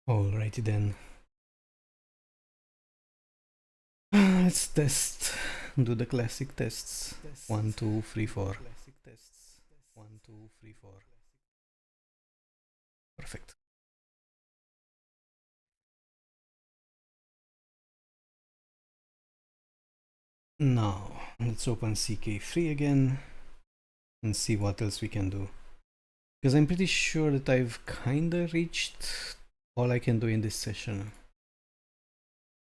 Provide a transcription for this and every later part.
Alrighty then. Let's test. Do the classic tests. 1, 2, 3, 4. 1, 2, 3, 4. Perfect. Now, let's open CK3 again and see what else we can do. Because I'm pretty sure that I've kinda reached all I can do in this session.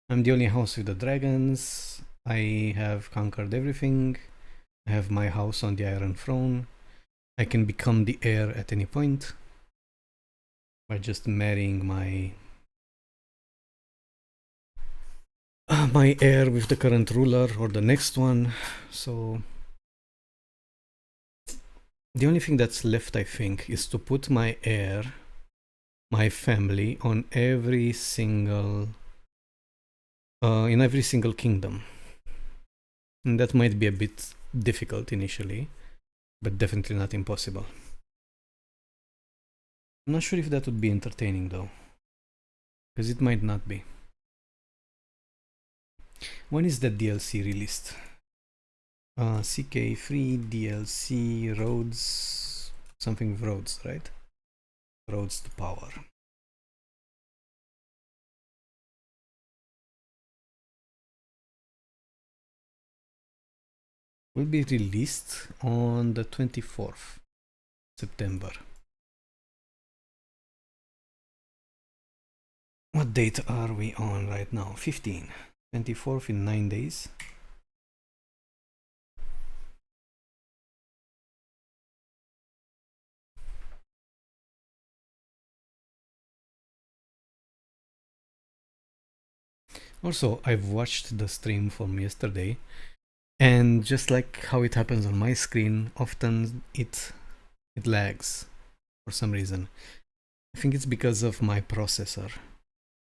I'm the only house with the dragons. I have conquered everything. I have my house on the Iron Throne. I can become the heir at any point by just marrying my my heir with the current ruler or the next one. So the only thing that's left, I think, is to put my heir, my family, on every single in every single kingdom. And that might be a bit difficult initially, but definitely not impossible. I'm not sure if that would be entertaining though, because it might not be. When is that DLC released? CK3 DLC roads, something with roads, right? Roads to power. Will be released on the 24th September. What date are we on right now? 15. 24th in 9 days. Also, I've watched the stream from yesterday, and just like how it happens on my screen, often it lags for some reason. I think it's because of my processor,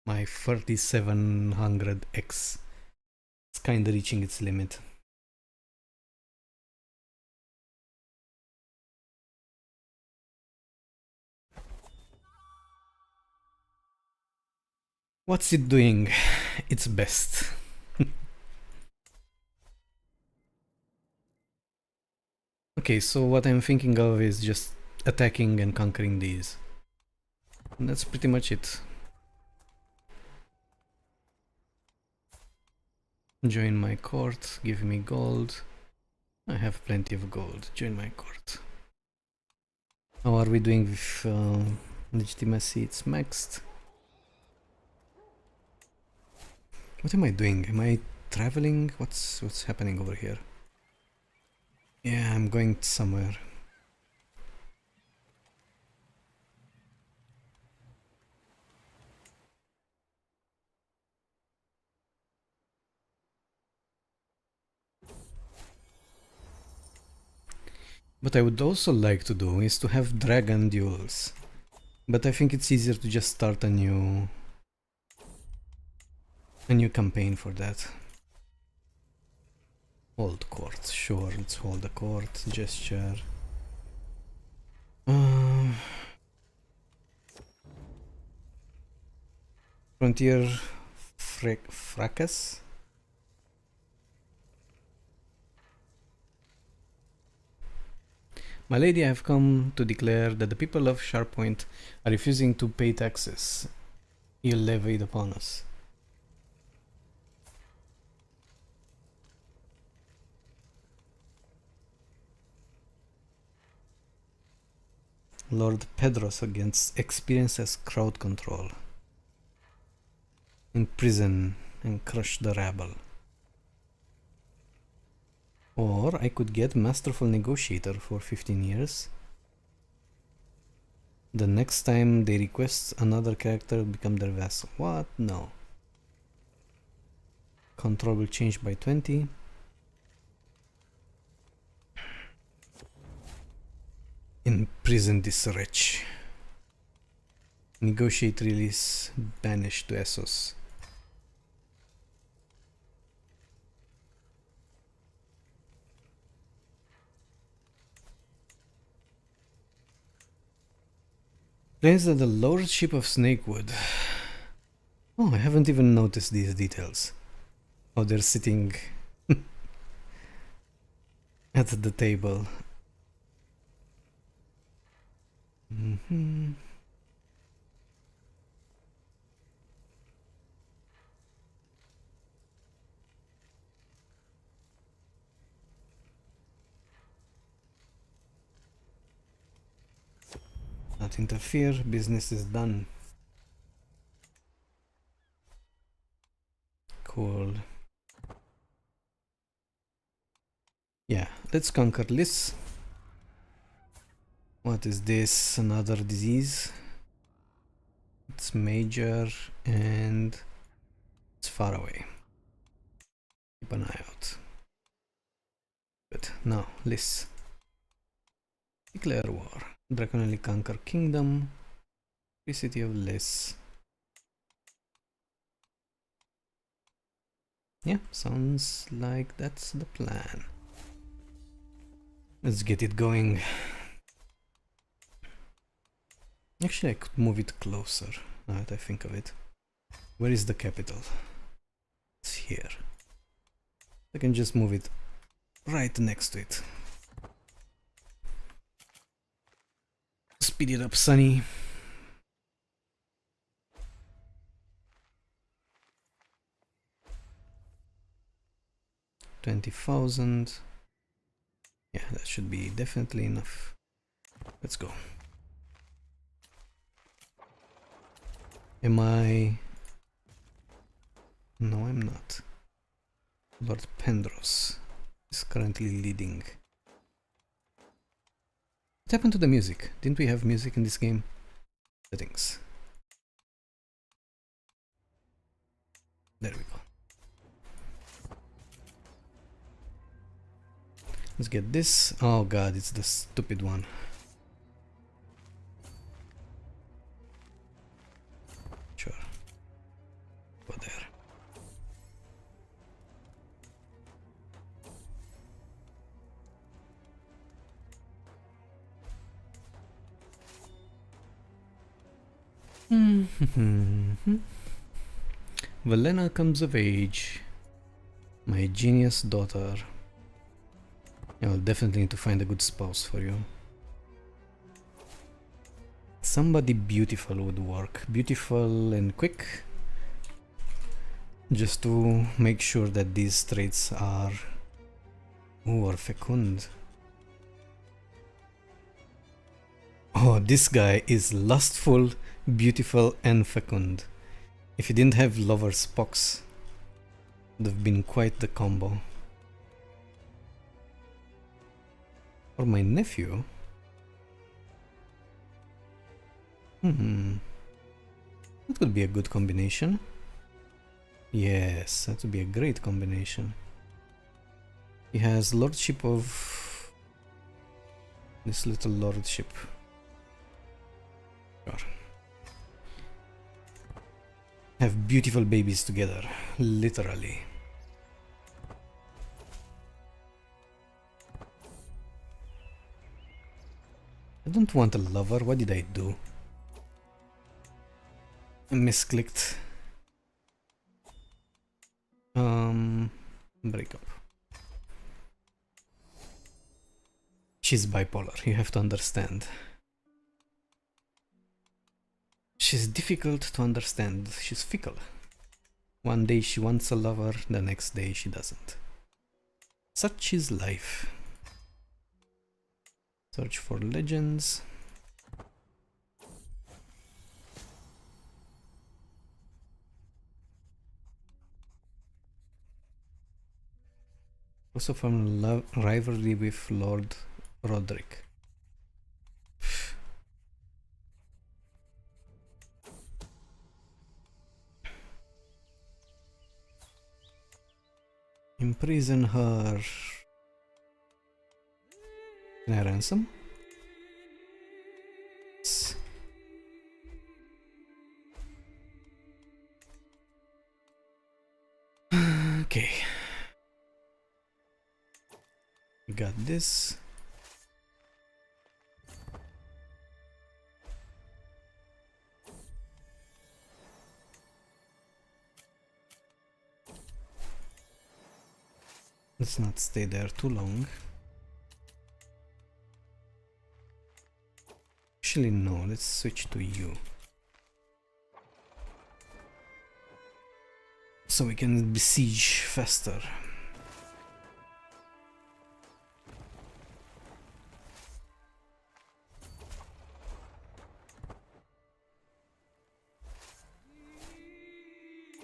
my 3700X. It's kinda reaching its limit. What's it doing its best? Okay, so what I'm thinking of is just attacking and conquering these. And that's pretty much it. Join my court, give me gold. I have plenty of gold. Join my court. How are we doing with legitimacy? It's maxed. What am I doing? Am I traveling? What's happening over here? Yeah, I'm going somewhere. What I would also like to do is to have dragon duels. But I think it's easier to just start a new campaign for that. Hold court, sure, let's hold the court, gesture. Frontier fracas? My lady, I have come to declare that the people of Sharppoint are refusing to pay taxes you levied upon us. Lord Pedros against experiences crowd control. Imprison and crush the rabble. Or I could get Masterful Negotiator for 15 years. The next time they request another character become their vassal. What? No. Control will change by 20. Imprison this wretch. Negotiate release. Banish to Essos. Place that the Lordship of Snakewood Oh, I haven't even noticed these details. Oh, they're sitting at the table. Mm-hmm. Not interfere, business is done. Cool. Yeah, let's conquer this. What is this? Another disease? It's major and it's far away. Keep an eye out. Good. Now, Liss. Declare war. Draconally conquer kingdom. Free city of Liss. Yeah, sounds like that's the plan. Let's get it going. Actually, I could move it closer, now that I think of it. Where is the capital? It's here. I can just move it right next to it. Speed it up, Sunny. $20,000. Yeah, that should be definitely enough. Let's go. Am I? No, I'm not. Lord Pendros is currently leading. What happened to the music? Didn't we have music in this game? Settings. There we go. Let's get this. Oh god, it's the stupid one. Sure. Go there. Valena comes of age. My genius daughter. I'll definitely need to find a good spouse for you. Somebody beautiful would work. Beautiful and quick. Just to make sure that these traits are... Ooh, or fecund. Oh, this guy is lustful, beautiful and fecund. If he didn't have lover's pox, it would have been quite the combo. Or my nephew. That could be a good combination. Yes, that would be a great combination. He has lordship of this little lordship. Sure. Have beautiful babies together, literally. I don't want a lover. What did I do? I misclicked. Break up. She's bipolar, you have to understand. She's difficult to understand. She's fickle. One day she wants a lover, the next day she doesn't. Such is life. Search for legends. Also from rivalry with Lord Roderick. Imprison her. Can I ransom? Yes. Okay. We got this. Let's not stay there too long. Actually, no, let's switch to you. So we can besiege faster.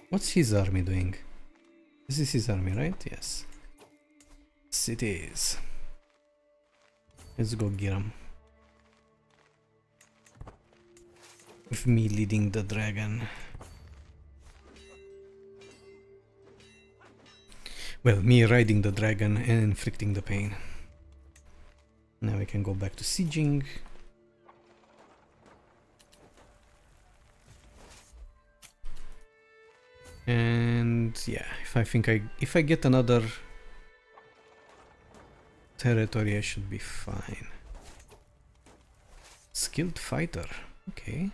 What's his army doing? This is his army, right? Yes. Yes, it is. Let's go get him. With me leading the dragon. Well, me riding the dragon and inflicting the pain. Now we can go back to sieging. And yeah, if I get another territory, I should be fine. Skilled fighter, okay.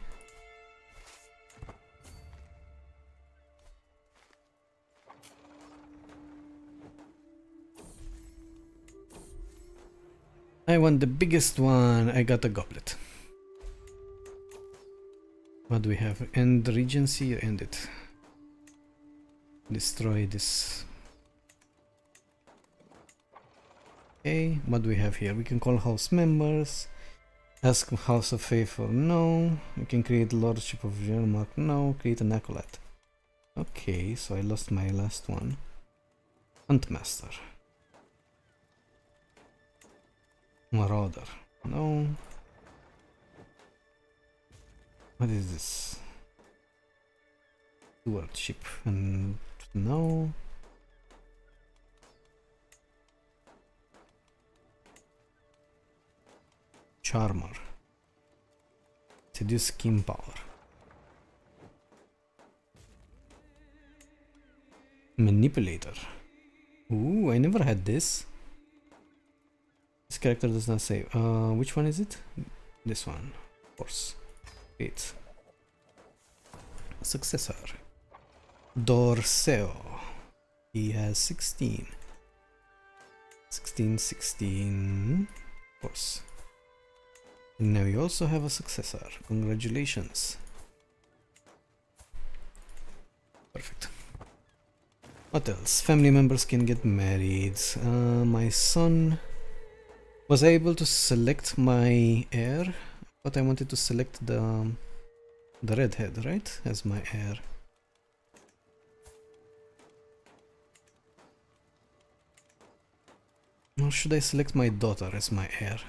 I want the biggest one. I got a goblet. What do we have? End regency, end it. Destroy this. Okay, what do we have here? We can call house members. Ask House of Favor, no. We can create Lordship of Jermark, no. Create an acolyte. Okay, so I lost my last one. Huntmaster. Marauder, no. What is this? Stewardship, and no. Charmer. Seduce King Power. Manipulator. Ooh, I never had this. This character does not say. Which one is it? This one. Of course. Great. Successor. Dorseo. He has 16. 16. Of course. And now you also have a successor. Congratulations. Perfect. What else? Family members can get married. My son... Was I able to select my heir? But I wanted to select the redhead, right? As my heir. Or should I select my daughter as my heir?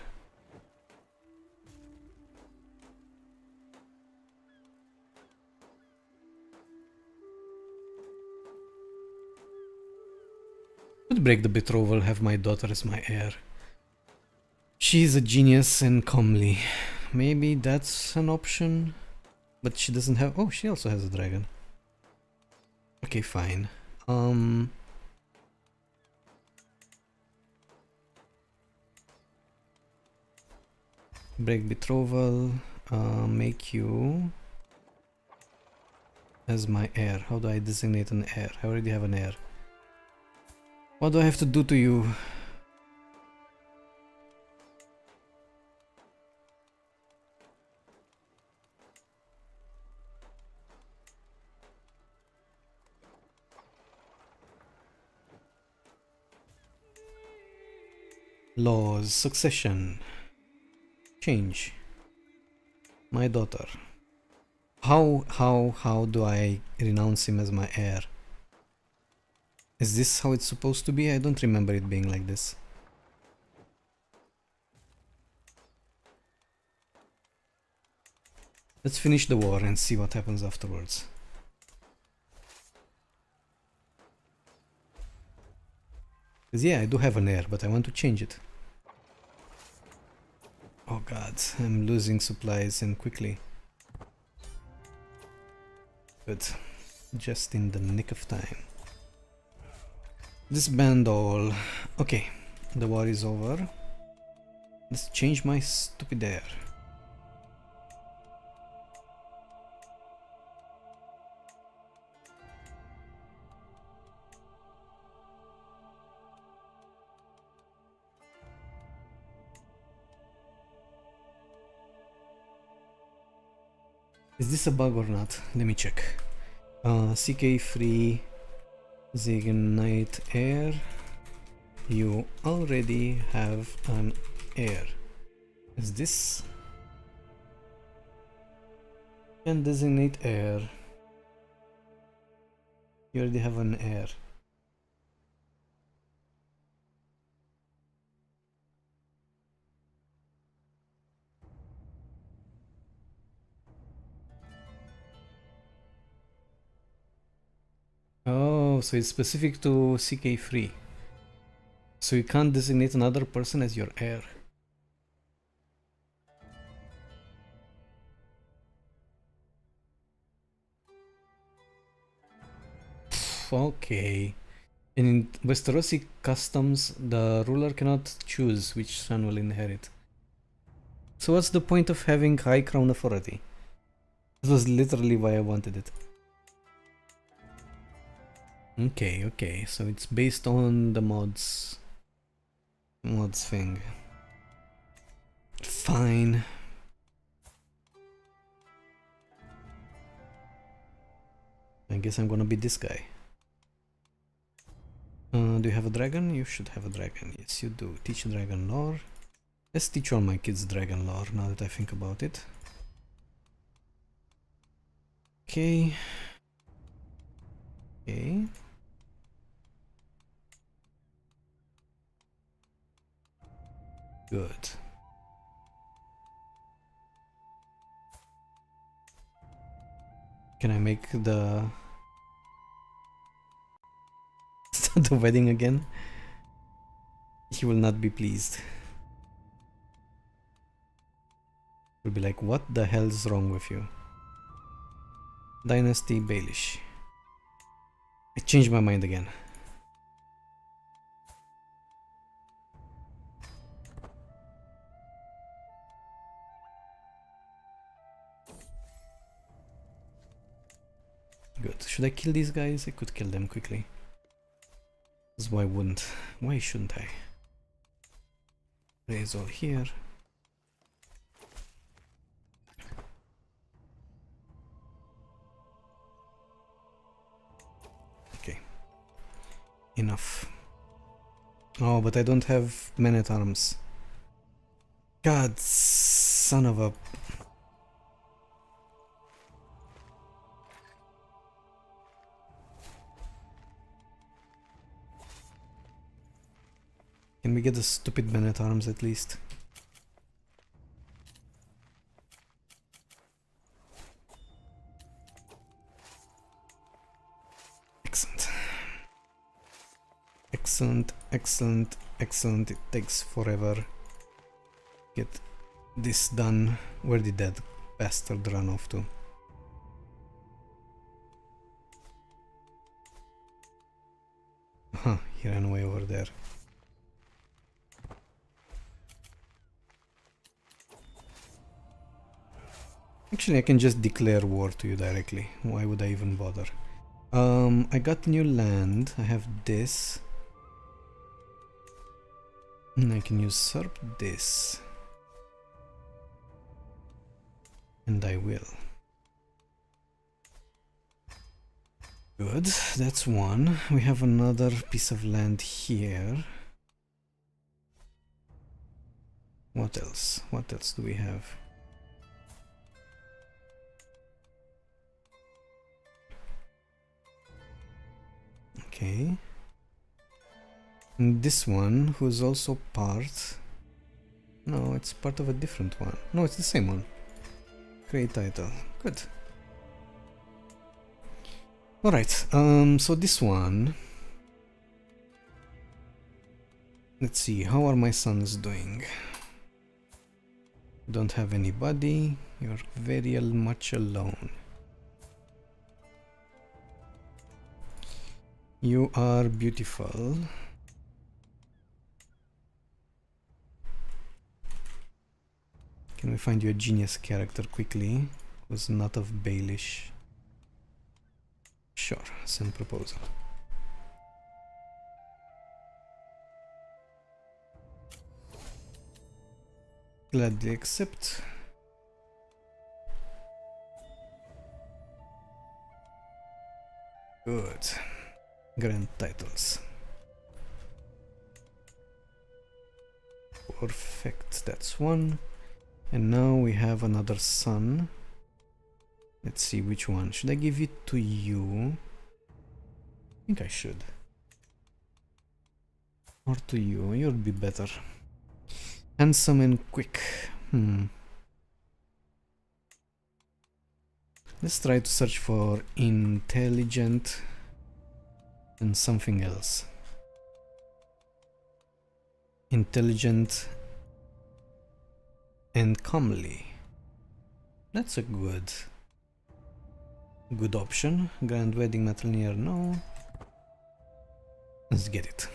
Could break the betrothal, have my daughter as my heir. She's a genius and comely. Maybe that's an option. But she doesn't have... Oh, she also has a dragon. Okay, fine. Break betrothal. Make you as my heir. How do I designate an heir? I already have an heir. What do I have to do to you? Laws, succession. Change. My daughter. How do I renounce him as my heir? Is this how it's supposed to be? I don't remember it being like this. Let's finish the war and see what happens afterwards. Because yeah, I do have an heir, but I want to change it. Oh god, I'm losing supplies and quickly. Good. Just in the nick of time. Disband all. Okay, the war is over. Let's change my stupid heir. Is this a bug or not? Let me check. CK3 Knight heir. You already have an heir. Is this? Can designate heir. You already have an heir. Oh, so it's specific to CK3. So you can't designate another person as your heir. Okay. In Westerosi customs, the ruler cannot choose which son will inherit. So what's the point of having high crown authority? This was literally why I wanted it. Okay, okay, so it's based on the mods thing. Fine. I guess I'm gonna be this guy. Do you have a dragon? You should have a dragon. Yes, you do. Teach dragon lore. Let's teach all my kids dragon lore now that I think about it. Okay. Okay. Good. Can I make the the wedding again? He will not be pleased. He'll be like, what the hell is wrong with you? Dynasty Baelish. I changed my mind again. Good. Should I kill these guys? I could kill them quickly. Because why wouldn't? Why shouldn't I? Raise all here. Okay. Enough. Oh, but I don't have men-at-arms. God, son of a... Can we get the stupid men-at-arms at least? Excellent. Excellent, excellent, excellent. It takes forever. Get this done. Where did that bastard run off to? Huh, he ran away over there. Actually, I can just declare war to you directly. Why would I even bother? I got new land. I have this. And I can usurp this. And I will. Good, that's one. We have another piece of land here. What else? What else do we have? Okay. And this one, who's also part... No, it's part of a different one. No, it's the same one. Create title. Good. Alright, so this one... Let's see, how are my sons doing? Don't have anybody. You're very much alone. You are beautiful. Can we find you a genius character quickly? Who's not of Baelish? Sure, send proposal. Gladly accept. Good. Grand titles. Perfect, that's one. And now we have another son. Let's see which one. Should I give it to you? I think I should. Or to you, you'll be better. Handsome and quick. Let's try to search for intelligent and something else. Intelligent and comely. That's a good option. Grand wedding matrilineal, no. Let's get it.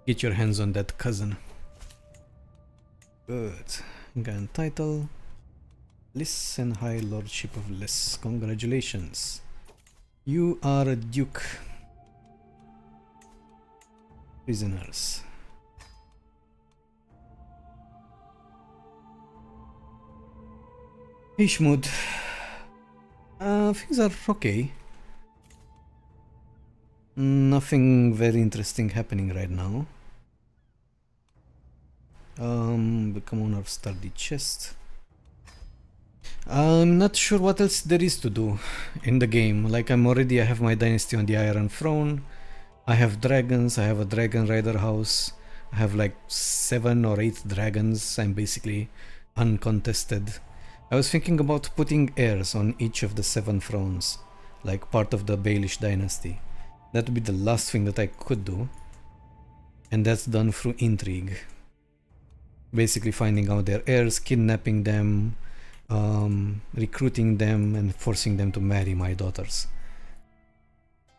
Get your hands on that cousin. Good. Grand title. Liss and High Lordship of Liss. Congratulations. You are a duke. Prisoners. Ishmud. Things are okay. Nothing very interesting happening right now. Become owner of sturdy chest. I'm not sure what else there is to do in the game. Like I have my dynasty on the Iron Throne. I have dragons, I have a dragon rider house. I have like 7 or 8 dragons. I'm basically uncontested. I was thinking about putting heirs on each of the 7 thrones, like part of the Baelish dynasty. That would be the last thing that I could do. And that's done through intrigue. Basically finding out their heirs, kidnapping them, recruiting them and forcing them to marry my daughters.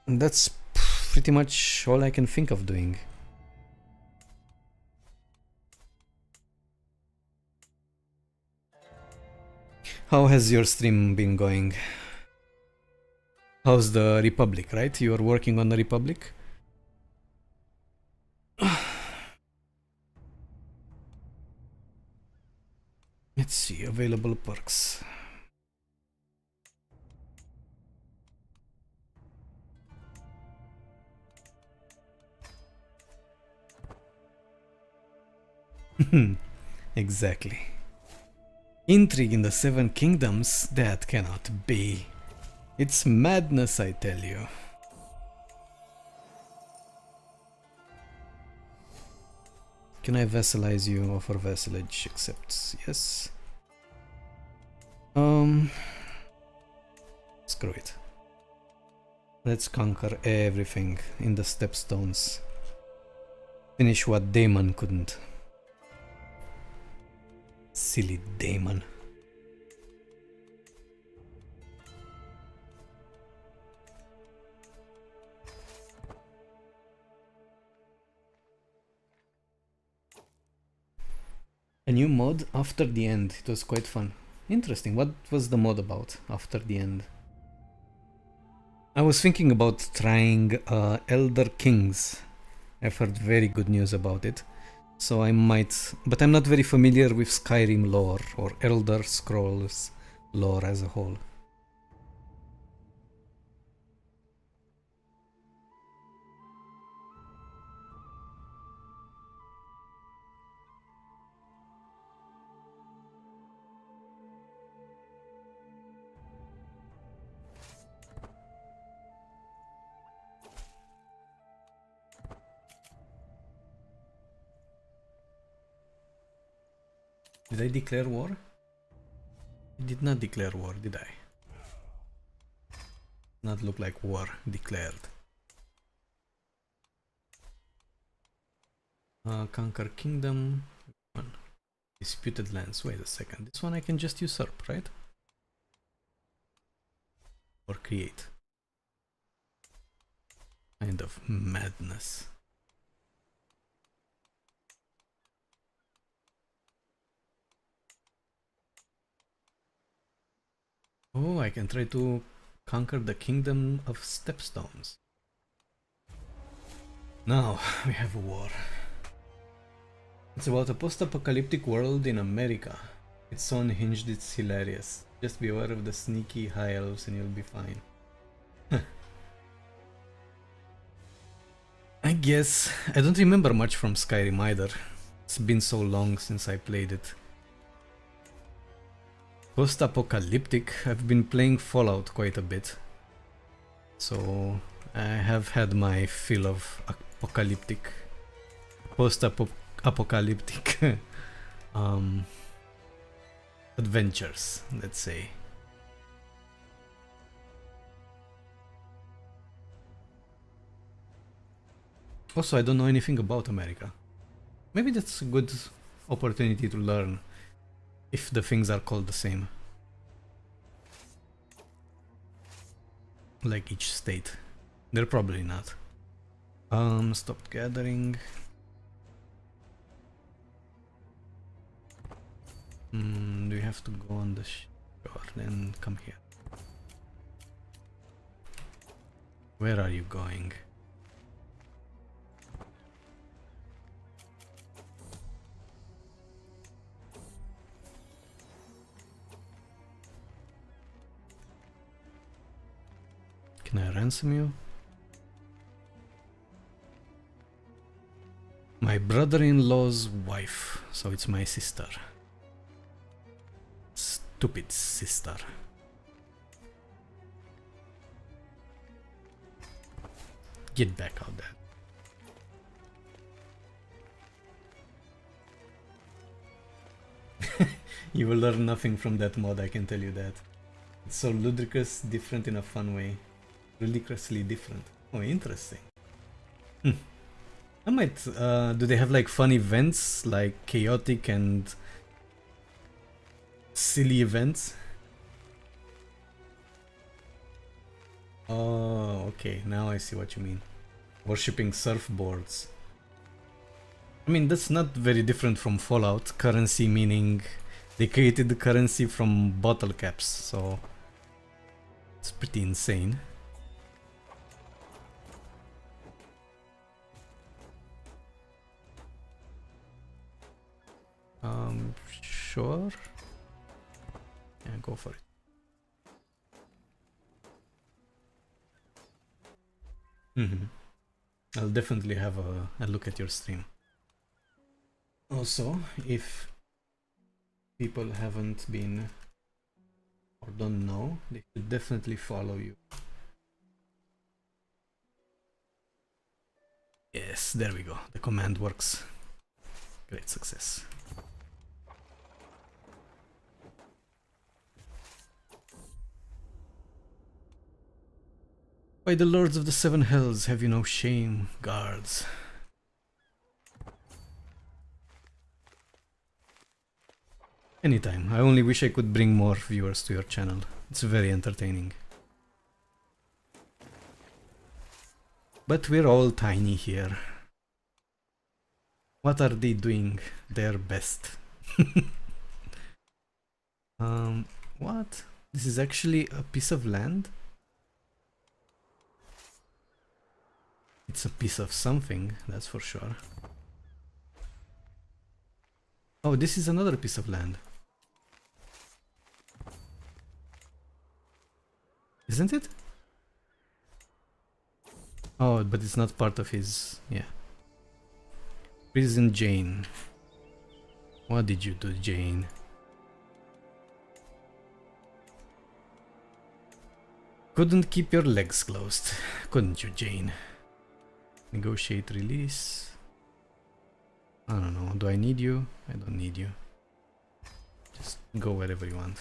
And that's pretty much all I can think of doing. How has your stream been going? How's the Republic, right? You are working on the Republic? Let's see, available perks. Exactly. Intrigue in the 7 kingdoms? That cannot be. It's madness, I tell you. Can I vassalize you? Offer vassalage, accepts. Yes. Screw it. Let's conquer everything in the stepstones. Finish what Daemon couldn't. Silly Daemon. A new mod after the end. It was quite fun. Interesting. What was the mod about after the end? I was thinking about trying Elder Kings. I've heard very good news about it. So I might, but I'm not very familiar with Skyrim lore or Elder Scrolls lore as a whole. Did I declare war? I did not declare war, did I? Not look like war declared. Conquer kingdom. One. Disputed lands. Wait a second. This one I can just usurp, right? Or create. Kind of madness. Oh, I can try to conquer the kingdom of stepstones. Now we have a war. It's about a post-apocalyptic world in America. It's so unhinged, it's hilarious. Just be aware of the sneaky high elves and you'll be fine. guess. I don't remember much from Skyrim either. It's been so long since I played it. Post-apocalyptic. I've been playing Fallout quite a bit. So I have had my fill of apocalyptic, post-apocalyptic adventures, let's say. Also, I don't know anything about America. Maybe that's a good opportunity to learn if the things are called the same. Like each state. They're probably not. Stopped gathering. Do you have to go on the shore? Then come here. Where are you going? Can I ransom you? My brother-in-law's wife, so it's my sister. Stupid sister. Get back out there. You will learn nothing from that mod, I can tell you that. It's so ludicrous, different in a fun way. Ludicrously different. Oh, interesting. I might, do they have like fun events, like chaotic and silly events? Oh, okay, now I see what you mean. Worshipping surfboards. I mean, that's not very different from Fallout. Currency meaning they created the currency from bottle caps, so it's pretty insane. Sure. Yeah, go for it. I'll definitely have a look at your stream. Also, if people haven't been or don't know, they should definitely follow you. Yes, there we go. The command works. Great success. By the lords of the seven hells, have you no shame, guards? Anytime. I only wish I could bring more viewers to your channel. It's very entertaining. But we're all tiny here. What are they doing their best? What? This is actually a piece of land? It's a piece of something, that's for sure. Oh, this is another piece of land. Isn't it? Oh, but it's not part of his... yeah. Prison Jane. What did you do, Jane? Couldn't keep your legs closed, couldn't you, Jane? Negotiate release. I don't know, do I need you? I don't need you. Just go wherever you want.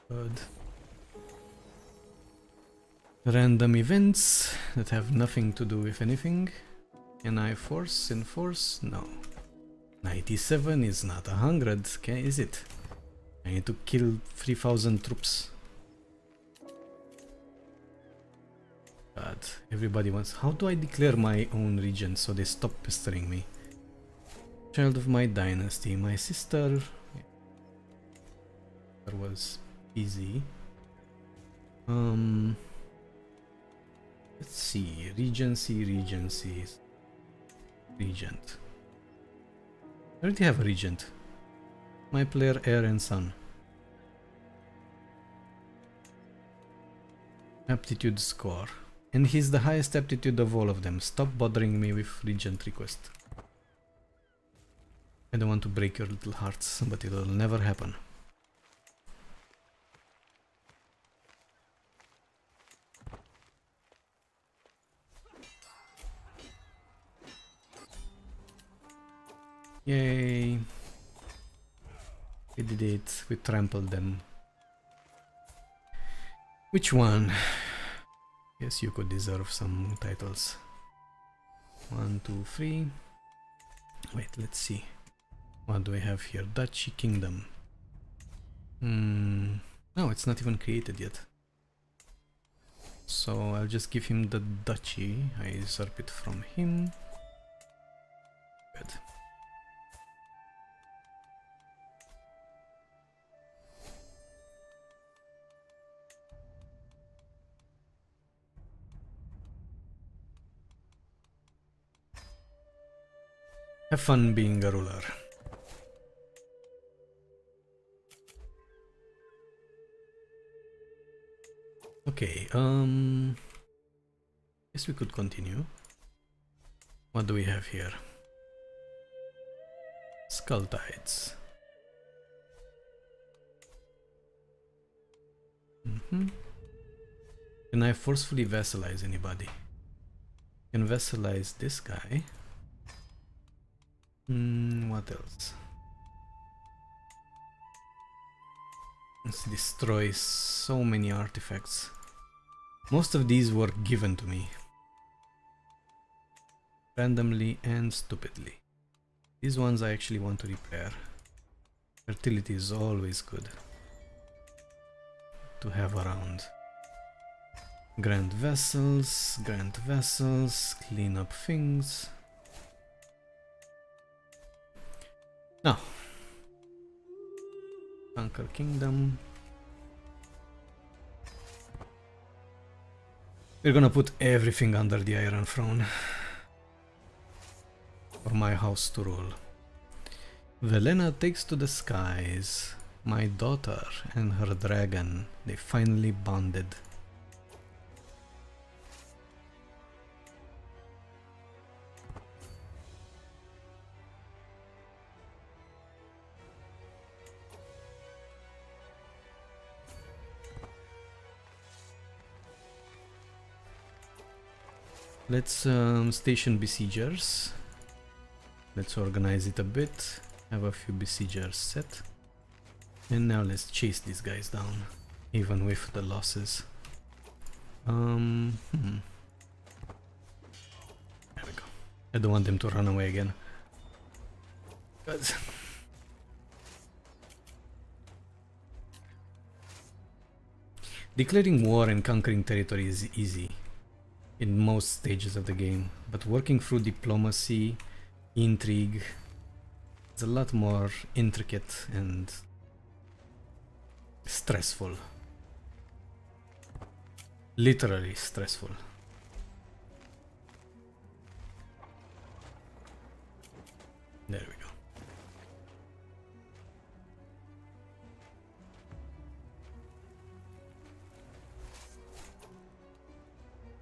Good. Random events that have nothing to do with anything. Can I enforce? No. 97 is not 100, is it? I need to kill 3000 troops. But everybody wants... How do I declare my own region so they stop pestering me? Child of my dynasty, my sister... That was easy. Let's see, regency, regent. I already have a regent. My player, heir and son. Aptitude score. And he's the highest aptitude of all of them. Stop bothering me with regent request. I don't want to break your little hearts, but it'll never happen. Yay! We did it. We trampled them. Which one? Yes, you could deserve some titles. 1, 2, 3. Wait, let's see. What do we have here? Duchy Kingdom. No, it's not even created yet. So I'll just give him the duchy. I usurp it from him. Good. Have fun being a ruler. Okay, guess we could continue. What do we have here? Skull tides. Can I forcefully vassalize anybody? Can vassalize this guy. What else? Let's destroy so many artifacts. Most of these were given to me. Randomly and stupidly. These ones I actually want to repair. Fertility is always good to have around. Grant vessels, clean up things. Now, conquer kingdom. We're gonna put everything under the Iron Throne for my house to rule. Velena takes to the skies. My daughter and her dragon, they finally bonded. Let's station besiegers. Let's organize it a bit. Have a few besiegers set. And now let's chase these guys down, even with the losses. There we go. I don't want them to run away again. Good. Declaring war and conquering territory is easy in most stages of the game, but working through diplomacy, intrigue, is a lot more intricate and stressful. Literally stressful. There we go.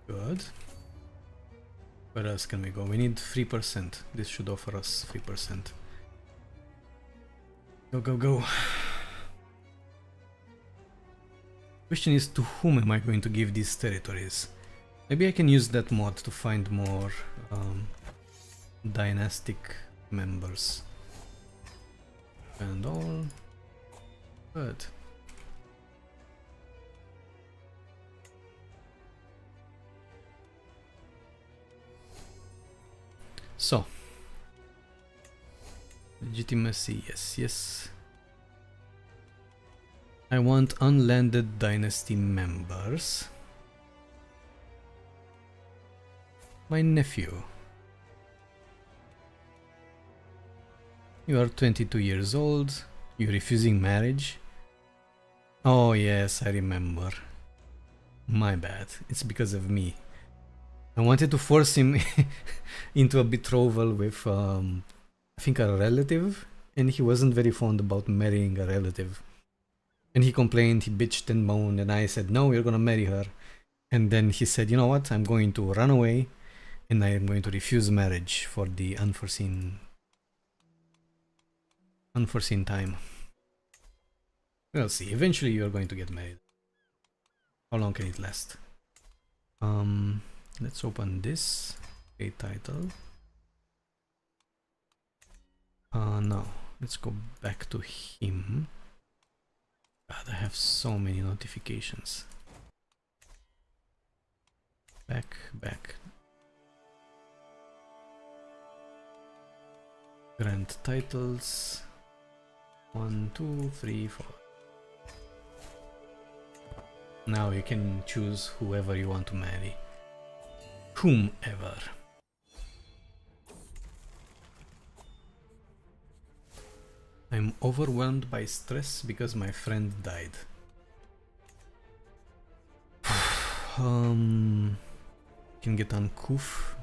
Good. Where else can we go? We need 3%. This should offer us 3%. Go, go, go. Question is, to whom am I going to give these territories? Maybe I can use that mod to find more dynastic members. And all. Good. So, legitimacy, yes, yes. I want unlanded dynasty members. My nephew. You are 22 years old. You're refusing marriage? Oh yes, I remember. My bad. It's because of me. I wanted to force him into a betrothal with, I think, a relative, and he wasn't very fond about marrying a relative. And he complained, he bitched and moaned, and I said, no, you're gonna marry her. And then he said, you know what, I'm going to run away, and I am going to refuse marriage for the unforeseen time. We'll see. Eventually you're going to get married. How long can it last? Let's open this. A title. No. Let's go back to him. God, I have so many notifications. Back. Grant titles. 1, 2, 3, 4. Now you can choose whoever you want to marry. Whomever. I'm overwhelmed by stress because my friend died. Can get uncouth.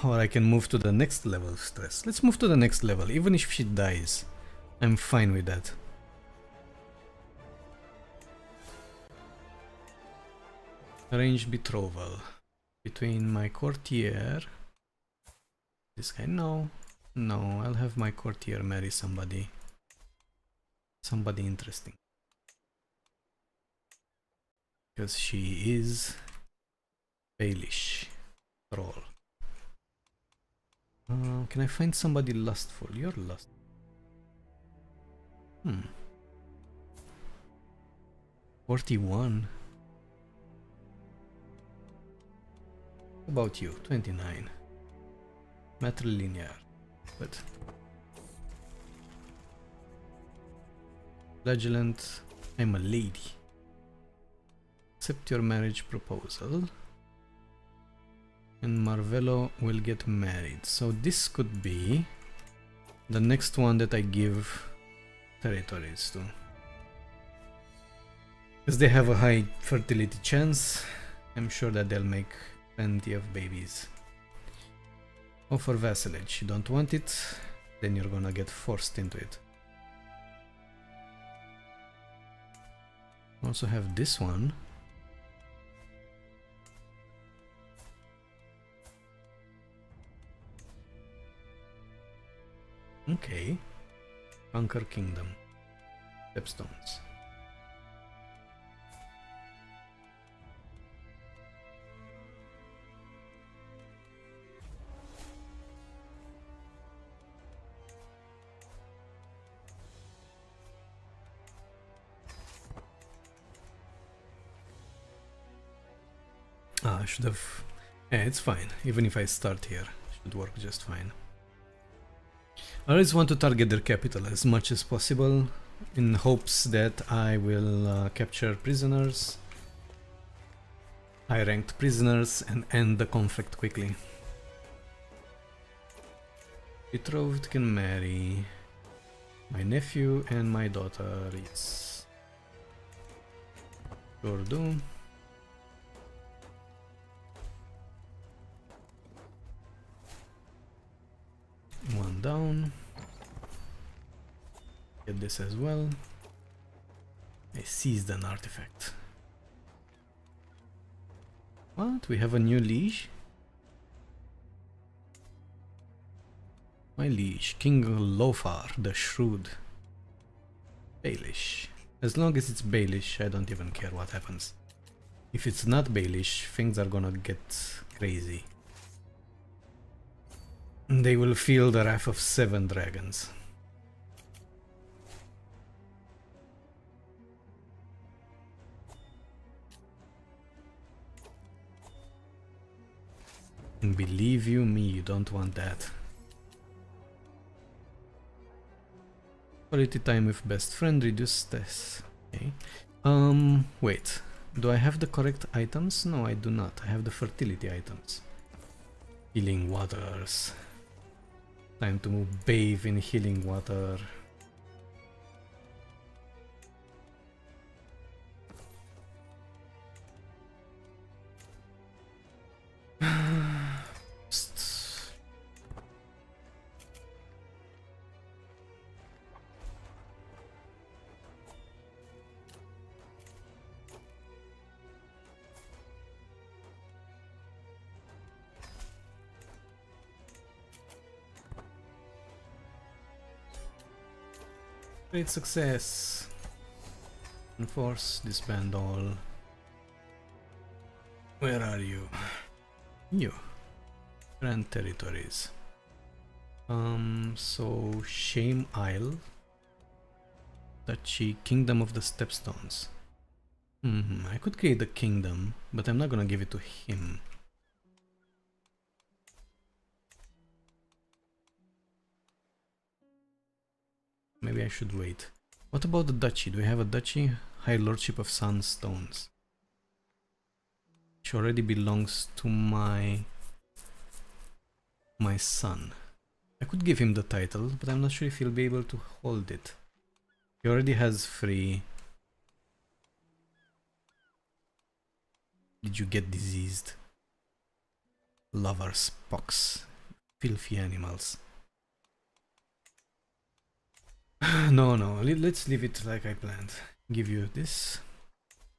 Or I can move to the next level of stress. Let's move to the next level. Even if she dies, I'm fine with that. Arrange betrothal between my courtier. This guy, no, I'll have my courtier marry somebody interesting, because she is Baelish troll. Can I find somebody lustful? You're lustful. 41. About you, 29. Matrilinear, but flagellant. I'm a lady. Accept your marriage proposal, and Marvello will get married. So this could be the next one that I give territories to, because they have a high fertility chance. I'm sure that they'll make plenty of babies. Offer vassalage. You don't want it, then you're gonna get forced into it. Also have this one. Okay. Conquer Kingdom. Stepstones. I should have... Yeah, it's fine. Even if I start here, it should work just fine. I always want to target their capital as much as possible, in hopes that I will capture prisoners, high-ranked prisoners, and end the conflict quickly. Betrothed can marry my nephew and my daughter, yes. Sure do. One down. Get this as well. I seized an artifact. What? We have a new liege? My liege, King Lothar the Shrewd. Baelish. As long as it's Baelish, I don't even care what happens. If it's not Baelish, things are gonna get crazy. They will feel the wrath of 7 dragons. And believe you me, you don't want that. Quality time with best friend, reduce stress. Okay. Wait. Do I have the correct items? No, I do not. I have the fertility items. Healing waters. Time to bathe in healing water. Great success. Enforce, disband all. Where are you? You. Grand territories. So Shame Isle. Duchy, Kingdom of the Stepstones. I could create a kingdom, but I'm not gonna give it to him. Maybe I should wait. What about the duchy? Do we have a duchy? High Lordship of Sunstones. Which already belongs to my son. I could give him the title, but I'm not sure if he'll be able to hold it. He already has 3. Did you get diseased? Lover's pox. Filthy animals. No, let's leave it like I planned. Give you this,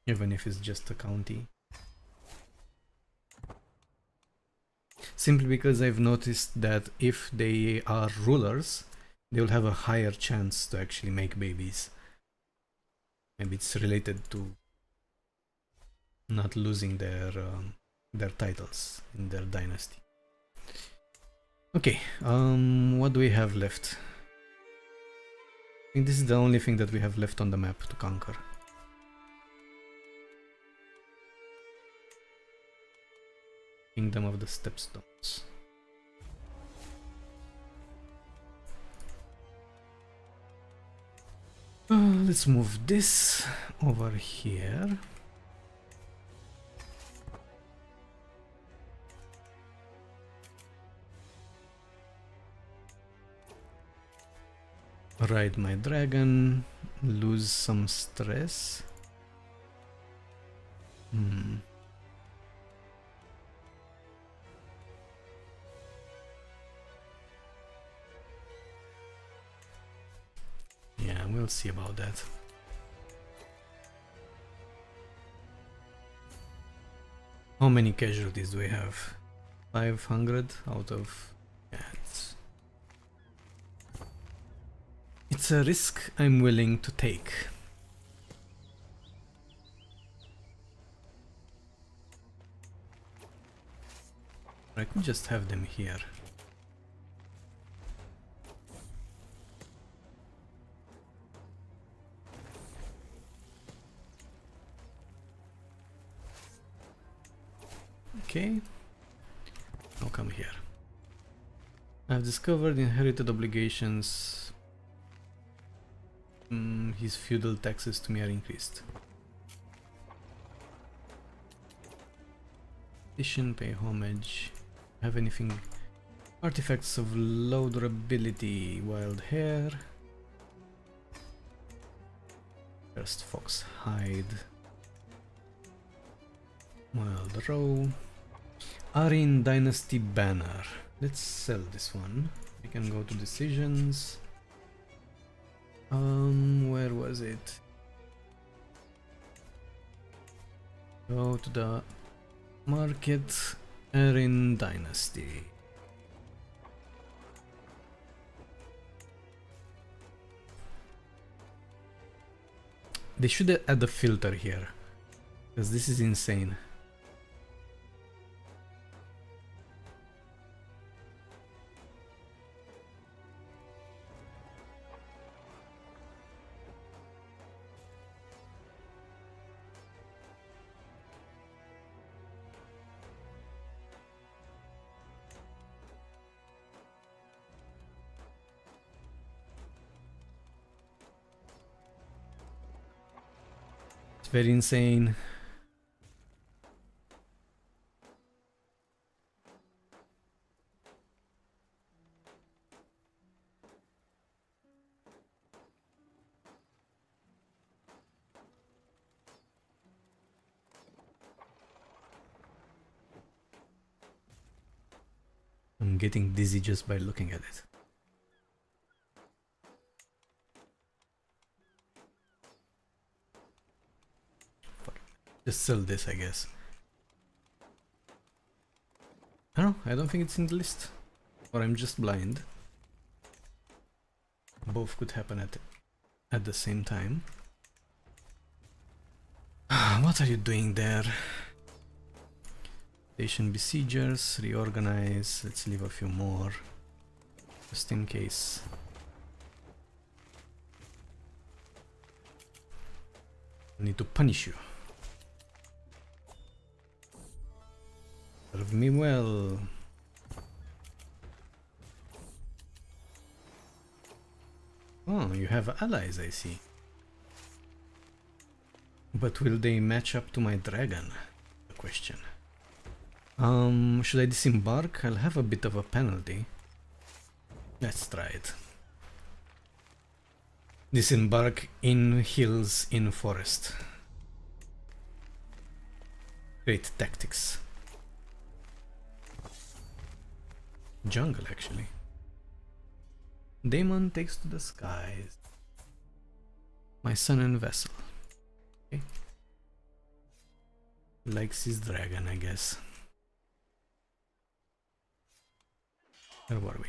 even if it's just a county. Simply because I've noticed that if they are rulers, they'll have a higher chance to actually make babies. Maybe it's related to not losing their titles in their dynasty. Okay, what do we have left? I think this is the only thing that we have left on the map to conquer. Kingdom of the Stepstones. Let's move this over here. Ride my dragon, lose some stress. Yeah, we'll see about that. How many casualties do we have? 500 out of... Yeah, it's a risk I'm willing to take. I could just have them here. Okay, now come here. I've discovered inherited obligations. His feudal taxes to me are increased. Petition, pay homage. Have anything? Artifacts of low durability, wild hair. First fox hide. Wild roe. Arin Dynasty banner. Let's sell this one. We can go to decisions. Where was it? Go to the market. Arin Dynasty. They should add a filter here, because this is insane. Very insane. I'm getting dizzy just by looking at it. Just sell this, I guess. I don't know, I don't think it's in the list. Or I'm just blind. Both could happen at at the same time. What are you doing there? Station besiegers, reorganize. Let's leave a few more, just in case. I need to punish you. Serve me well. Oh, you have allies, I see. But will they match up to my dragon? The question. Should I disembark? I'll have a bit of a penalty. Let's try it. Disembark in hills in forest. Great tactics. Jungle, actually. Daemon takes to the skies. My son and vessel. Okay. Likes his dragon, I guess. Where were we?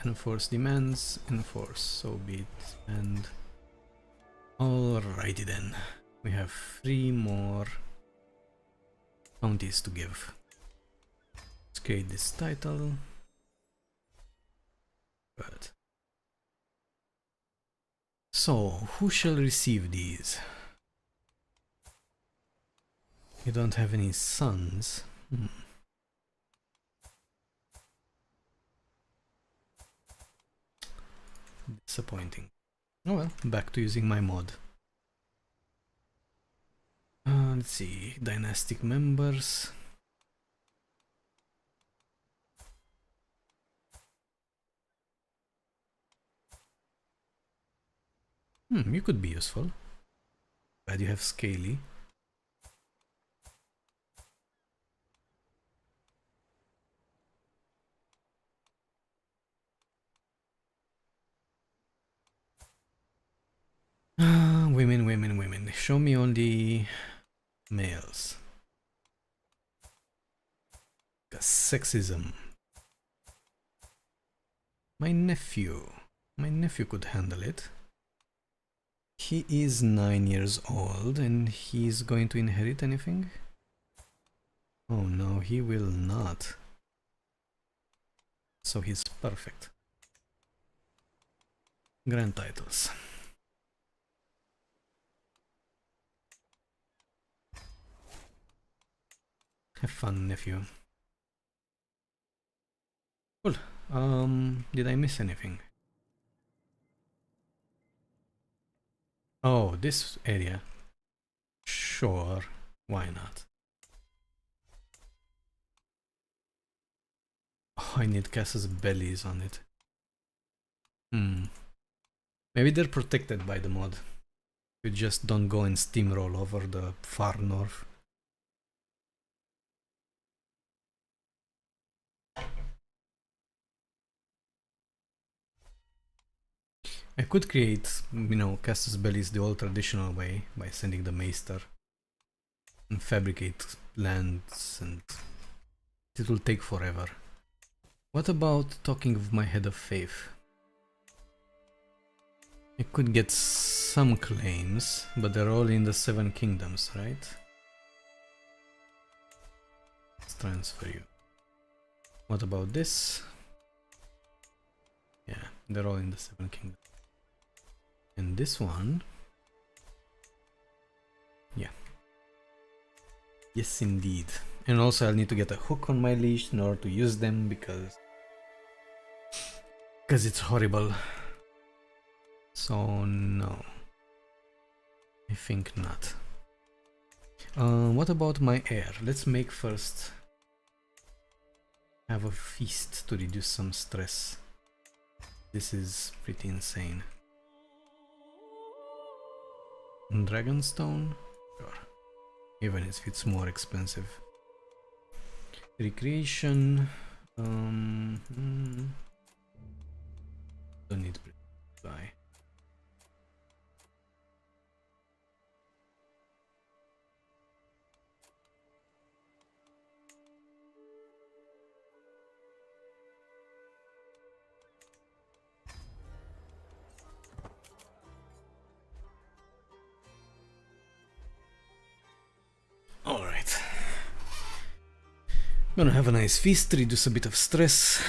Enforce demands, enforce, so be it. And alrighty then, we have 3 more counties to give. Let's create this title. Good. So, who shall receive these? You don't have any sons. Disappointing. Oh well, back to using my mod. Let's see, dynastic members. You could be useful. Glad you have Scaly. Women, women, women. Show me only males. Sexism. My nephew could handle it. He is 9 years old and he's going to inherit anything? Oh no, he will not. So he's perfect. Grand titles. Have fun, nephew. Cool. Did I miss anything? Oh, this area. Sure, why not? Oh, I need Cass's bellies on it. Maybe they're protected by the mod. You just don't go and steamroll over the far north. I could create, you know, Cass's bellies the old traditional way by sending the maester and fabricate lands, and it will take forever. What about talking with my head of faith? I could get some claims, but they're all in the 7 kingdoms, right? Let's transfer you. What about this? Yeah, they're all in the 7 kingdoms. And this one... yeah. Yes, indeed. And also I'll need to get a hook on my leash in order to use them, because it's horrible. So no, I think not. What about my heir? Let's make first have a feast to reduce some stress. This is pretty insane. Dragonstone? Sure. Even if it's more expensive. Recreation. Don't need to buy. Gonna have a nice feast, reduce a bit of stress.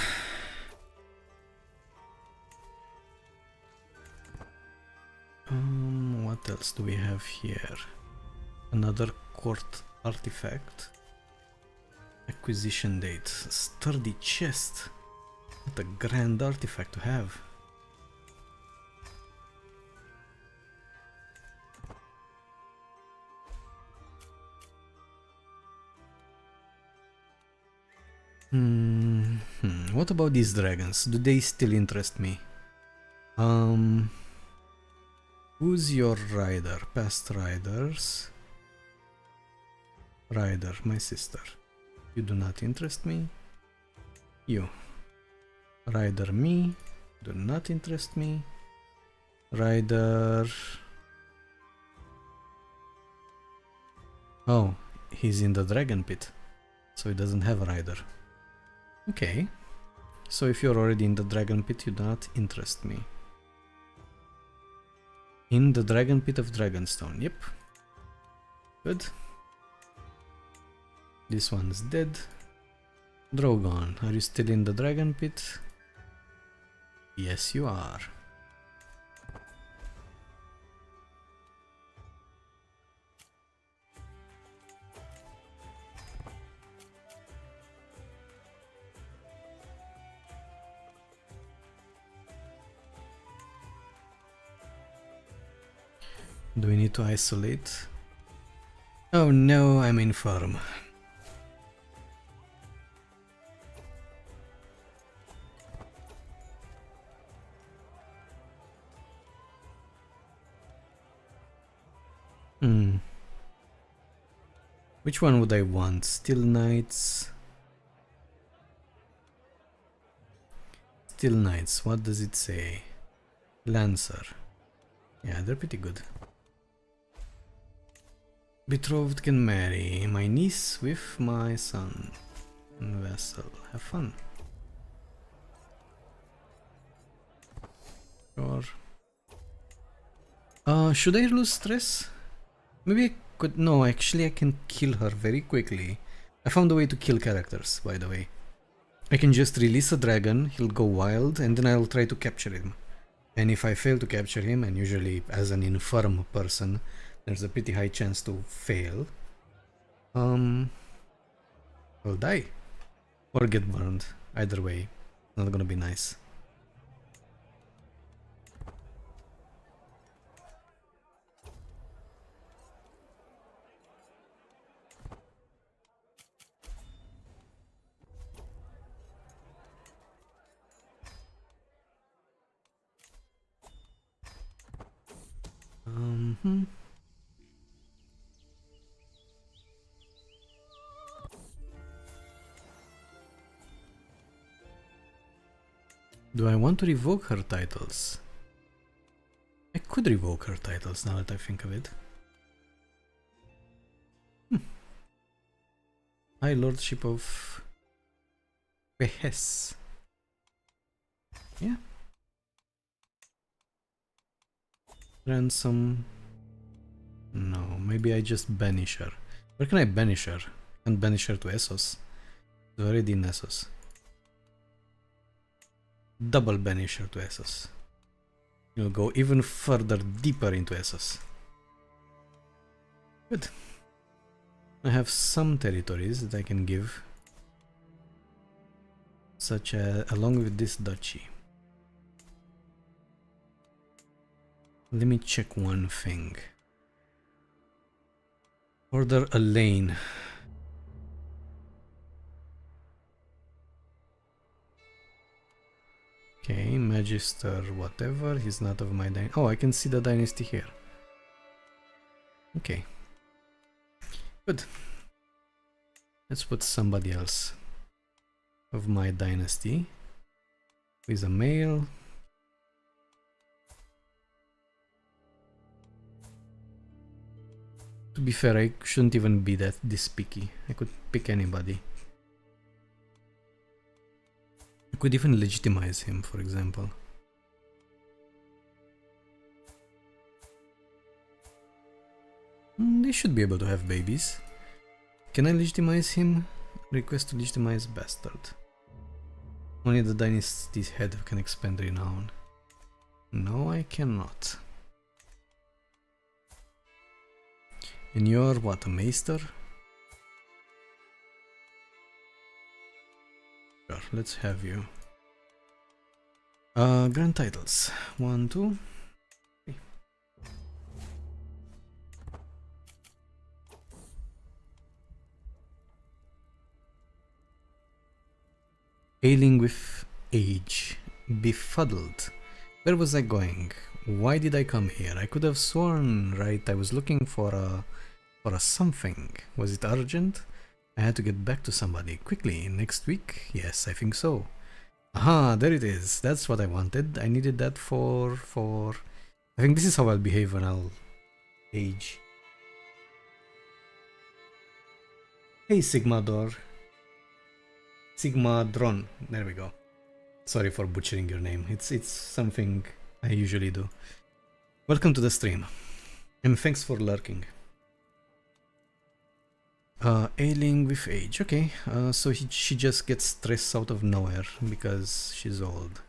What else do we have here? Another court artifact. Acquisition date. Sturdy chest. What a grand artifact to have. What about these dragons? Do they still interest me? Who's your rider? Past riders. Rider, my sister. You do not interest me. You. Rider, me. Do not interest me. Rider. Oh, he's in the dragon pit. So he doesn't have a rider. Okay. So if you're already in the dragon pit, you do not interest me. In the dragon pit of Dragonstone, yep. Good. This one's dead. Drogon, are you still in the dragon pit? Yes, you are. Do we need to isolate? Oh no, I'm infirm. Which one would I want? Still Knights? Still Knights, what does it say? Lancer. Yeah, they're pretty good. Betrothed can marry my niece with my son. Vassal. Have fun. Sure. Should I lose stress? Maybe I could. No, actually, I can kill her very quickly. I found a way to kill characters, by the way. I can just release a dragon, he'll go wild, and then I'll try to capture him. And if I fail to capture him, and usually as an infirm person, there's a pretty high chance to fail, I'll die. Or get burned. Either way, not gonna be nice. Do I want to revoke her titles? I could revoke her titles now that I think of it. High Lordship of Behes. Yeah. Ransom. No, maybe I just banish her. Where can I banish her? I can banish her to Essos. She's already in Essos. Double banish her to Essos. You'll go even further deeper into Essos. Good. I have some territories that I can give, such as along with this duchy. Let me check one thing. Order a lane. Okay, Magister whatever, he's not of my dynasty. Oh, I can see the dynasty here. Okay. Good. Let's put somebody else of my dynasty. Who is a male. To be fair, I shouldn't even be this picky. I could pick anybody. I could even legitimize him, for example. They should be able to have babies. Can I legitimize him? Request to legitimize bastard. Only the dynasty's head can expend renown. No, I cannot. And you're what, a maester? Sure, let's have you. Grand titles. 1, 2, 3. Ailing with age. Befuddled. Where was I going? Why did I come here? I could have sworn, right? I was looking for a something. Was it urgent? I had to get back to somebody quickly. Next week? Yes, I think so. Aha, there it is. That's what I wanted. I needed that for... I think this is how I'll behave when I'll age. Hey, Sigmador. Sigmadron. There we go. Sorry for butchering your name. It's something I usually do. Welcome to the stream. And thanks for lurking. Ailing with age. Okay, so she just gets stressed out of nowhere because she's old.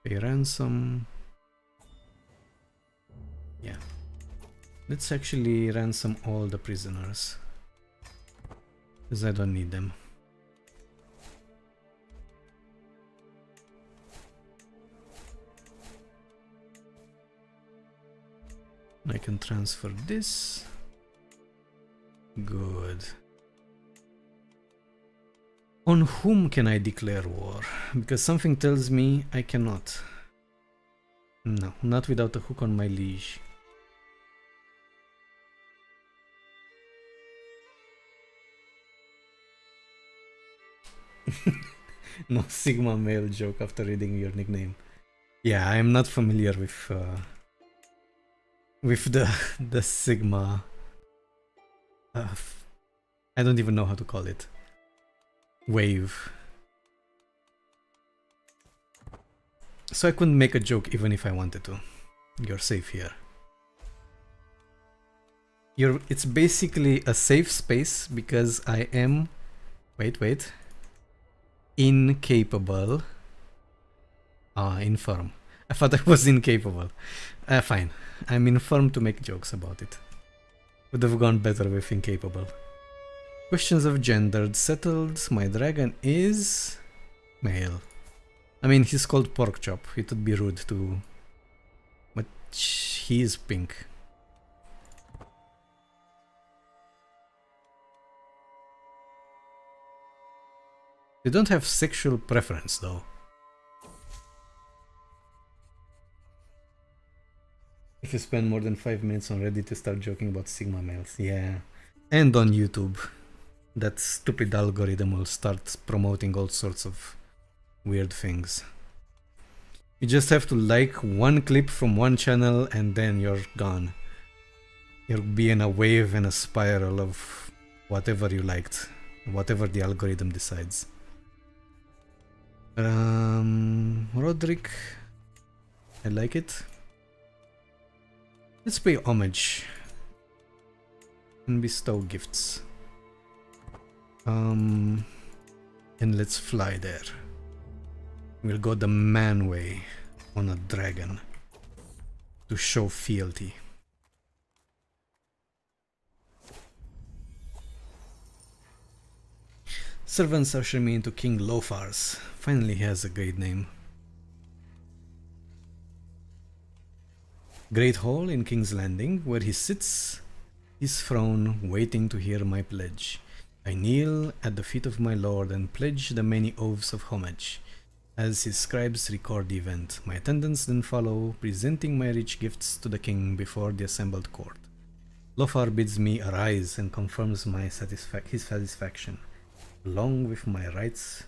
Pay ransom. Yeah. Let's actually ransom all the prisoners. Because I don't need them. I can transfer this. Good. On whom can I declare war? Because something tells me I cannot. No, not without a hook on my liege. No Sigma male joke after reading your nickname. Yeah, I'm not familiar with the Sigma. I don't even know how to call it. Wave. So I couldn't make a joke even if I wanted to. You're safe here. It's basically a safe space because I am... Wait. Incapable. Infirm. I thought I was incapable. Fine. I'm infirm to make jokes about it. Would have gone better with incapable. Questions of gender settled. My dragon is... male. I mean, he's called Porkchop. It would be rude to... But he is pink. They don't have sexual preference, though. If you spend more than 5 minutes on Reddit to start joking about Sigma males, yeah. And on YouTube. That stupid algorithm will start promoting all sorts of weird things. You just have to like one clip from one channel and then you're gone. You'll be in a wave and a spiral of whatever you liked. Whatever the algorithm decides. Roderick. I like it. Let's pay homage and bestow gifts. And let's fly there. We'll go the man way on a dragon to show fealty. Servants usher me into King Lofar's. Finally he has a great name. Great hall in King's Landing, where he sits his throne, waiting to hear my pledge. I kneel at the feet of my lord and pledge the many oaths of homage. As his scribes record the event, my attendants then follow, presenting my rich gifts to the king before the assembled court. Lofar bids me arise and confirms my his satisfaction, along with my rights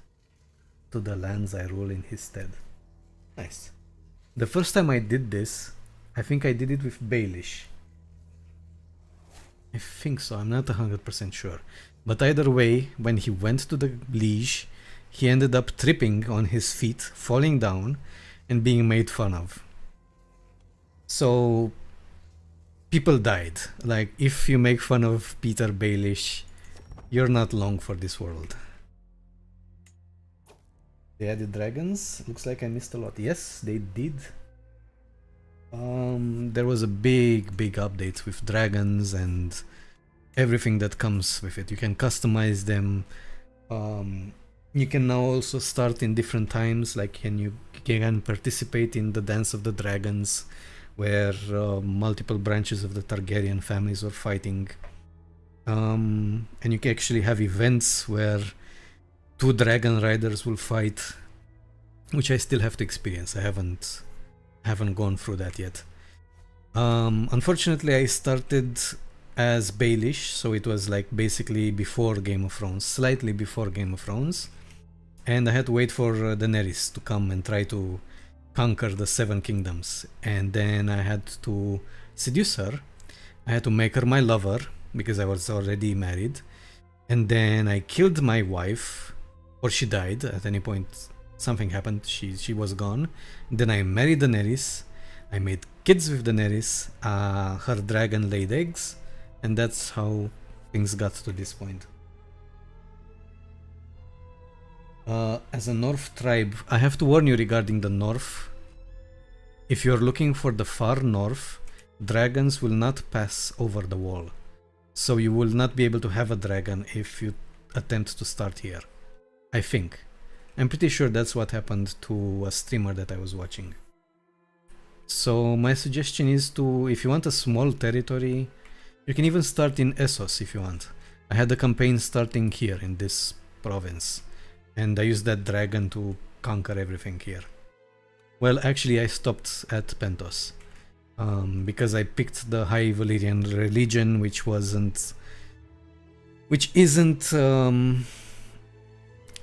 to the lands I rule in his stead. Nice. The first time I did this, I think I did it with Baelish. I think so, I'm not 100% sure. But either way, when he went to the liege, he ended up tripping on his feet, falling down, and being made fun of. So, people died. Like, if you make fun of Petyr Baelish, you're not long for this world. They added dragons. Looks like I missed a lot. Yes, they did. There was a big update with dragons and everything that comes with it. You can customize them. You can now also start in different times, like you can participate in the Dance of the Dragons, where multiple branches of the Targaryen families were fighting. And you can actually have events where 2 dragon riders will fight, which I still have to experience. I haven't gone through that yet. Unfortunately, I started as Baelish, so it was like basically before Game of Thrones, slightly before Game of Thrones, and I had to wait for Daenerys to come and try to conquer the 7 kingdoms, and then I had to seduce her. I had to make her my lover because I was already married, and then I killed my wife, or she died at any point. Something happened, she was gone. Then I married Daenerys, I made kids with Daenerys, her dragon laid eggs, and that's how things got to this point. As a North tribe, I have to warn you regarding the North. If you're looking for the far North, dragons will not pass over the wall. So you will not be able to have a dragon if you attempt to start here. I think. I'm pretty sure that's what happened to a streamer that I was watching. So my suggestion is to, if you want a small territory, you can even start in Essos if you want. I had a campaign starting here in this province, and I used that dragon to conquer everything here. Well, actually I stopped at Pentos, because I picked the High Valyrian religion, which isn't,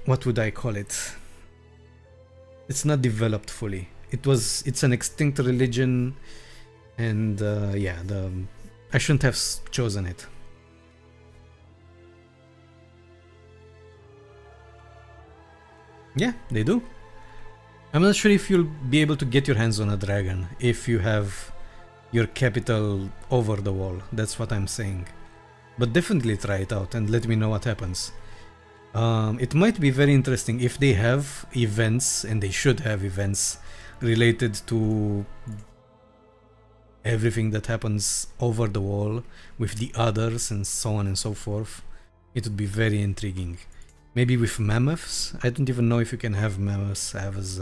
what would I call it? It's not developed fully. It's an extinct religion, and yeah, I shouldn't have chosen it. Yeah, they do. I'm not sure if you'll be able to get your hands on a dragon if you have your capital over the wall. That's what I'm saying. But definitely try it out and let me know what happens. It might be very interesting if they have events, and they should have events related to everything that happens over the wall with the others and so on and so forth. It would be very intriguing. Maybe with mammoths? I don't even know if you can have mammoths as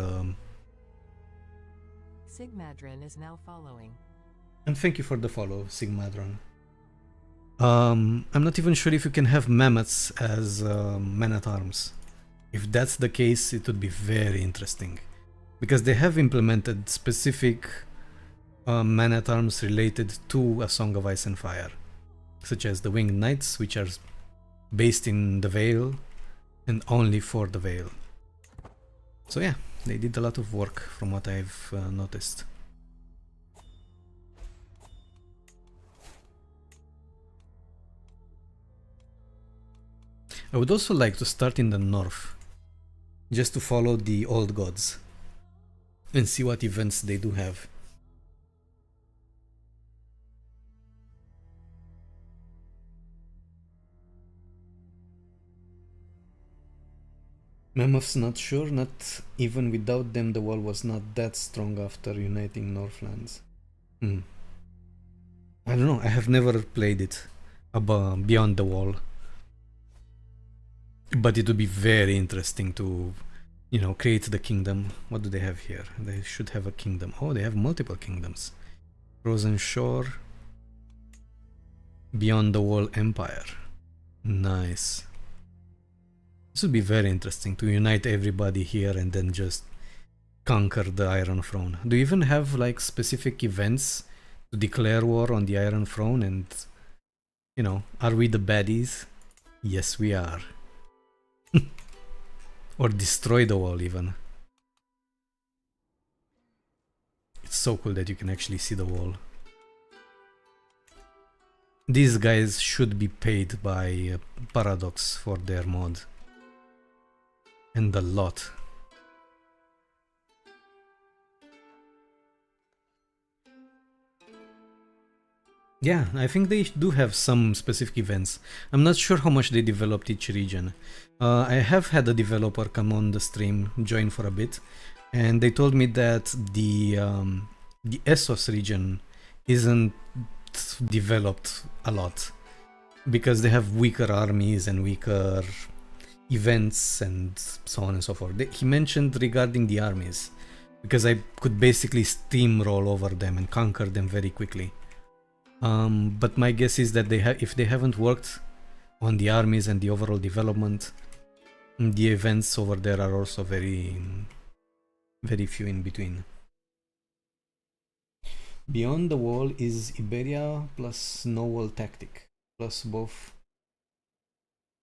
Sigmadron is now following. And thank you for the follow, Sigmadron. I'm not even sure if you can have mammoths as men-at-arms. If that's the case, it would be very interesting. Because they have implemented specific men-at-arms related to A Song of Ice and Fire. Such as the Winged Knights, which are based in the Vale, and only for the Vale. So yeah, they did a lot of work from what I've noticed. I would also like to start in the north, just to follow the old gods and see what events they do have. Mammoths not sure, not even without them the wall was not that strong after uniting Northlands. I don't know, I have never played it beyond the wall. But it would be very interesting to, you know, create the kingdom. What do they have here? They should have a kingdom. Oh, they have multiple kingdoms. Frozen Shore. Beyond the Wall Empire. Nice. This would be very interesting to unite everybody here and then just conquer the Iron Throne. Do you even have like specific events to declare war on the Iron Throne? And, you know, are we the baddies? Yes, we are. Or destroy the wall even. It's so cool that you can actually see the wall. These guys should be paid by Paradox for their mod. And a lot. Yeah, I think they do have some specific events. I'm not sure how much they developed each region. I have had a developer come on the stream, join for a bit, and they told me that the Essos region isn't developed a lot because they have weaker armies and weaker events and so on and so forth. He mentioned regarding the armies because I could basically steamroll over them and conquer them very quickly. But my guess is that if they haven't worked on the armies and the overall development, the events over there are also very, very few in between. Beyond the Wall is Iberia plus Snow Wall Tactic, plus both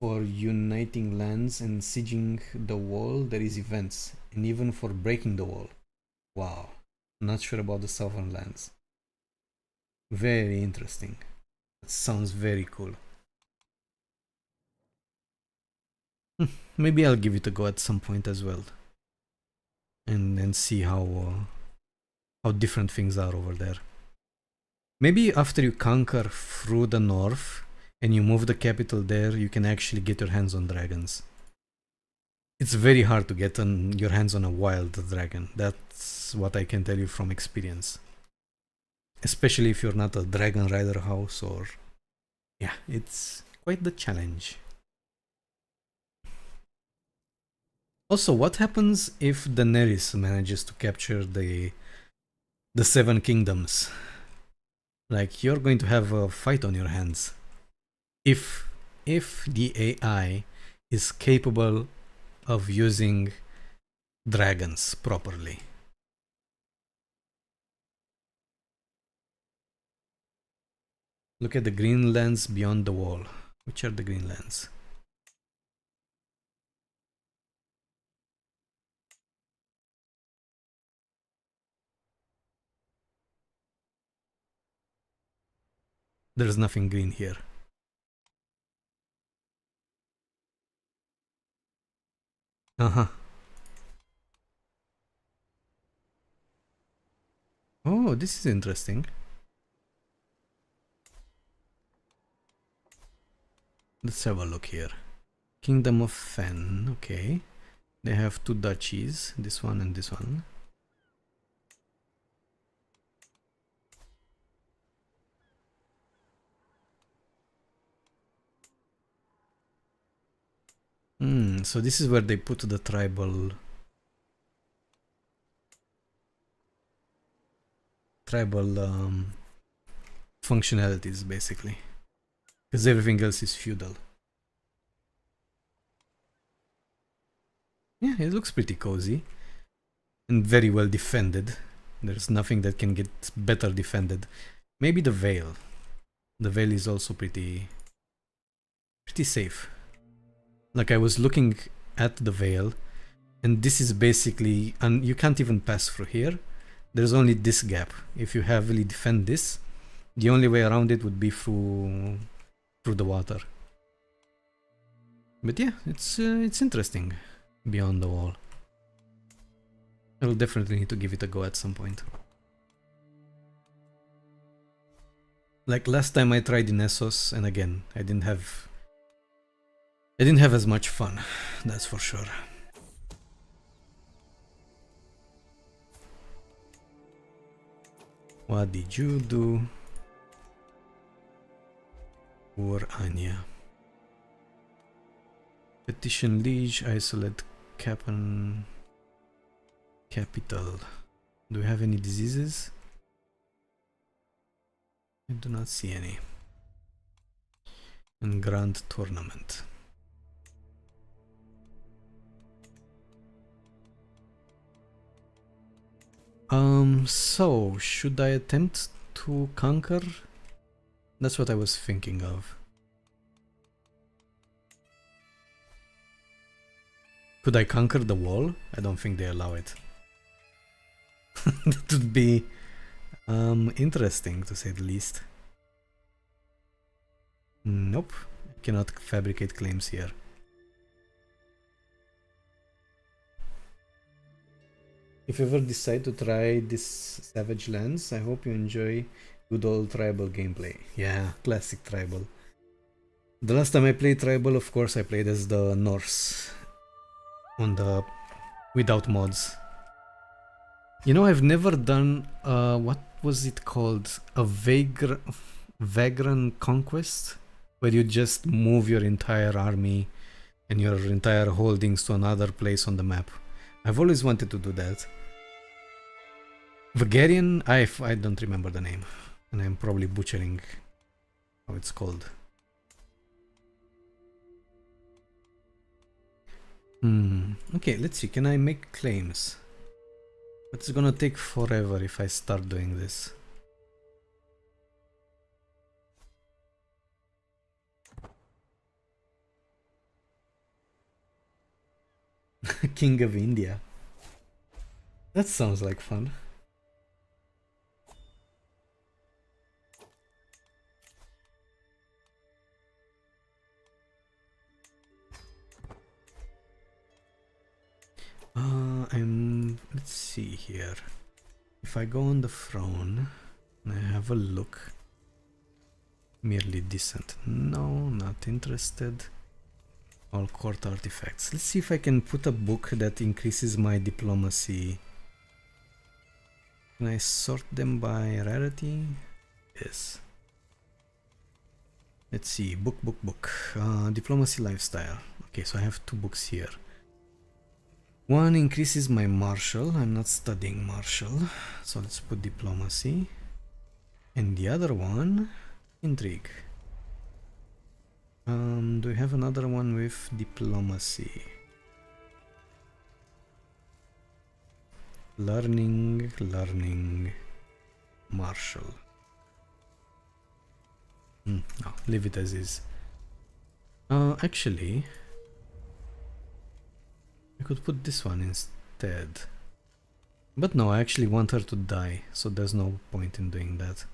for uniting lands and sieging the wall. There is events, and even for breaking the wall. Wow, not sure about the southern lands. Very interesting. That sounds very cool. Maybe I'll give it a go at some point as well, and see how different things are over there. Maybe after you conquer through the north and you move the capital there, you can actually get your hands on dragons. It's very hard to get your hands on a wild dragon. That's what I can tell you from experience. Especially if you're not a dragon rider house or... Yeah, it's quite the challenge. Also, what happens if Daenerys manages to capture the Seven Kingdoms? Like, you're going to have a fight on your hands. If the AI is capable of using dragons properly. Look at the green lands beyond the wall. Which are the green lands? There's nothing green here. Uh-huh. Oh, this is interesting. Let's have a look here. Kingdom of Fen, okay. They have two duchies, this one and this one. So this is where they put the tribal functionalities, basically. Because everything else is feudal. Yeah, it looks pretty cozy. And very well defended. There's nothing that can get better defended. Maybe the Vale. The Vale is also pretty safe. Like, I was looking at the Vale, and this is basically... And you can't even pass through here. There's only this gap. If you heavily defend this, the only way around it would be through the water. But yeah, it's interesting. Beyond the Wall. I'll definitely need to give it a go at some point. Like last time I tried in Essos, and again, I didn't have as much fun, that's for sure. What did you do? Poor Anya. Petition Liege, isolate capital. Do we have any diseases? I do not see any. And Grand Tournament. So should I attempt to conquer? That's what I was thinking of. Could I conquer the wall? I don't think they allow it. That would be interesting, to say the least. Nope, I cannot fabricate claims here. If you ever decide to try this Savage Lands, I hope you enjoy Good old tribal gameplay. Yeah, classic tribal. The last time I played tribal, of course, I played as the Norse on the without mods. You know, I've never done what was it called? A vagrant conquest, where you just move your entire army and your entire holdings to another place on the map. I've always wanted to do that. Vagarian, I don't remember the name, and I'm probably butchering how it's called. Okay, let's see. Can I make claims? But it's gonna take forever if I start doing this. King of India. That sounds like fun. Let's see here. If I go on the throne and I have a look. Merely decent. No, not interested. All court artifacts. Let's see if I can put a book that increases my diplomacy. Can I sort them by rarity? Yes. Let's see. Book. Diplomacy lifestyle. Okay, so I have 2 books here. One increases my martial. I'm not studying martial, so let's put diplomacy. And the other one, intrigue. Do we have another one with diplomacy? Learning, martial. No, leave it as is. Actually, I could put this one instead. But no, I actually want her to die, so there's no point in doing that.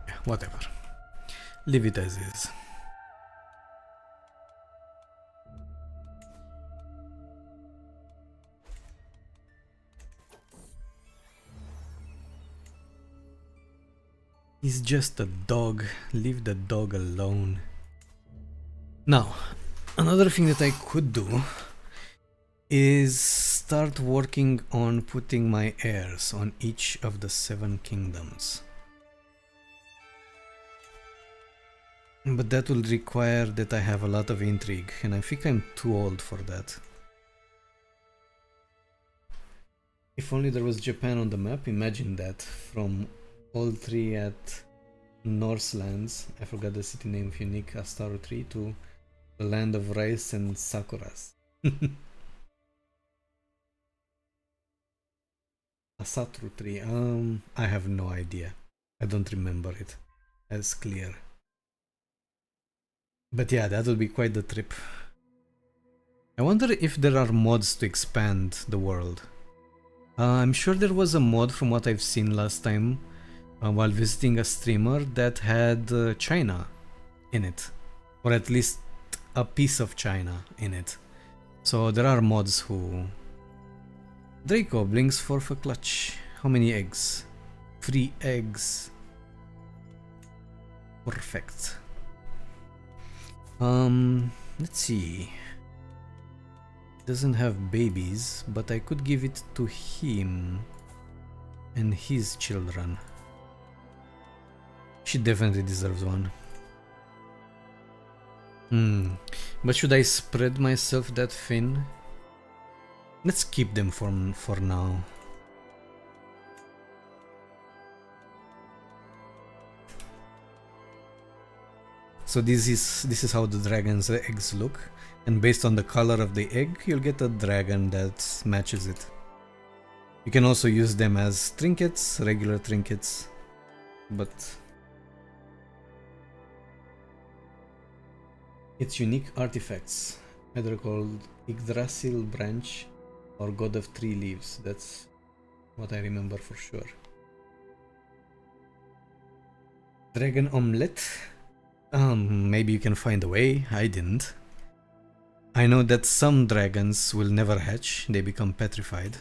Yeah, whatever. Leave it as is. He's just a dog. Leave the dog alone. Now, another thing that I could do is start working on putting my heirs on each of the 7 kingdoms. But that will require that I have a lot of intrigue, and I think I'm too old for that. If only there was Japan on the map. Imagine that, from all 3 at Norse lands, I forgot the city name, unique Astaru 3, to the land of rice and sakuras. Asatru 3, I have no idea. I don't remember it as clear. But yeah, that would be quite the trip. I wonder if there are mods to expand the world. I'm sure there was a mod from what I've seen last time while visiting a streamer that had China in it. Or at least a piece of China in it. So there are mods who... Draco blinks for a clutch. How many eggs? 3 eggs. Perfect. Let's see. Doesn't have babies, but I could give it to him and his children. She definitely deserves one. But should I spread myself that thin? Let's keep them for now. So this is how the dragon's eggs look, and based on the color of the egg, you'll get a dragon that matches it. You can also use them as trinkets, regular trinkets, but it's unique artifacts, either called Yggdrasil branch or God of 3 leaves. That's what I remember for sure. Dragon omelette. Maybe you can find a way. I didn't. I know that some dragons will never hatch, they become petrified.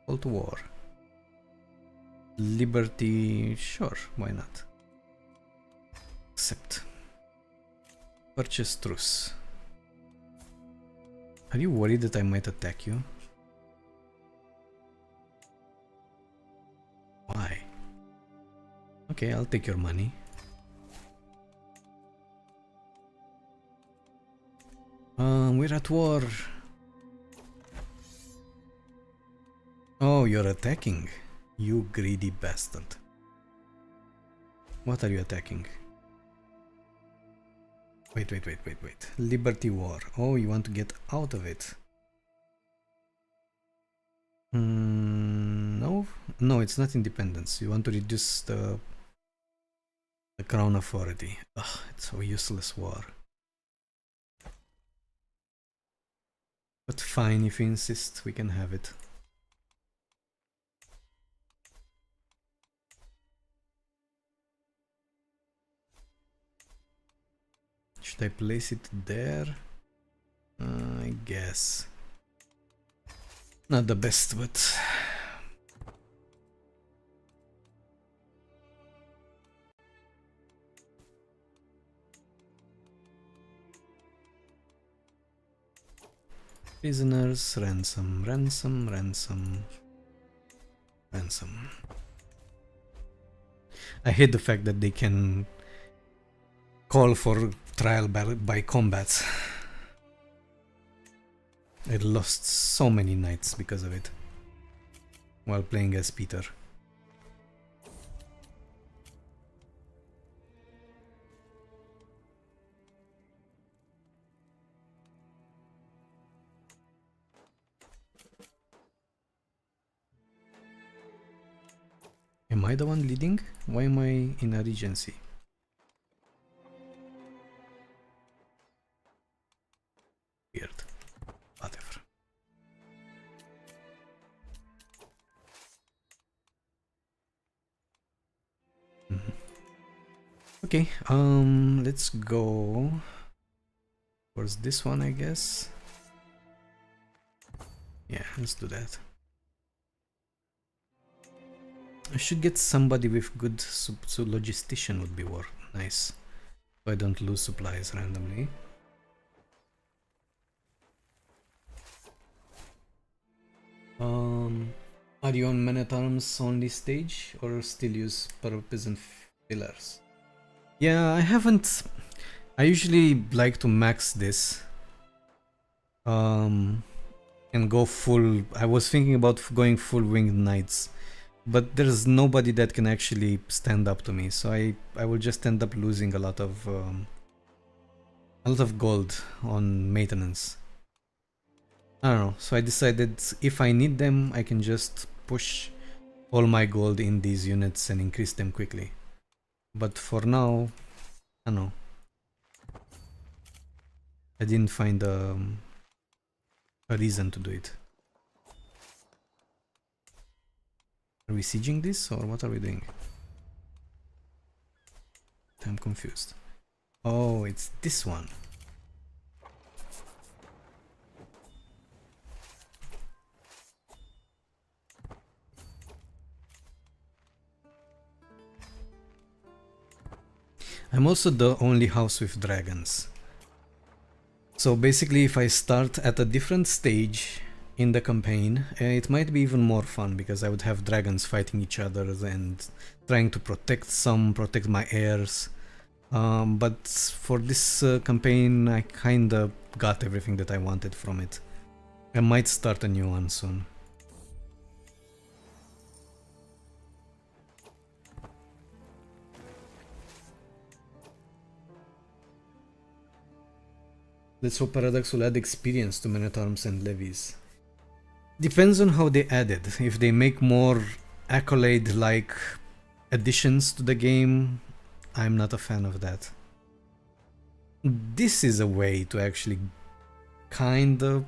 Call to war. Liberty, sure, why not? Accept. Purchase truce. Are you worried that I might attack you? Why? Okay, I'll take your money. We're at war. Oh, you're attacking. You greedy bastard. What are you attacking? Wait. Liberty War. Oh, you want to get out of it. No, it's not independence. You want to reduce the crown authority. Ugh, it's a useless war. But fine, if you insist, we can have it. Should I place it there? I guess. Not the best, but... Prisoners, ransom. I hate the fact that they can call for trial by combat. I lost so many knights because of it while playing as Petyr. Am I the one leading? Why am I in a regency? Weird. Whatever. Okay, let's go towards this one, I guess. Yeah, let's do that. I should get somebody with good so logistician would be nice, so I don't lose supplies randomly. Are you on men-at-arms only stage or still use purpose and fillers? Yeah, I haven't. I usually like to max this and go full. I was thinking about going full winged knights, but there's nobody that can actually stand up to me, so I will just end up losing a lot of gold on maintenance. I don't know, so I decided if I need them, I can just push all my gold in these units and increase them quickly. But for now, I don't know. I didn't find a reason to do it. Are we sieging this or what are we doing? I'm confused. Oh, it's this one. I'm also the only house with dragons. So basically if I start at a different stage in the campaign, it might be even more fun because I would have dragons fighting each other and trying to protect my heirs. But for this campaign I kinda got everything that I wanted from it. I might start a new one soon. Let's hope Paradox will add experience to men-at-arms and levies. Depends on how they add it. If they make more accolade-like additions to the game, I'm not a fan of that. This is a way to actually kinda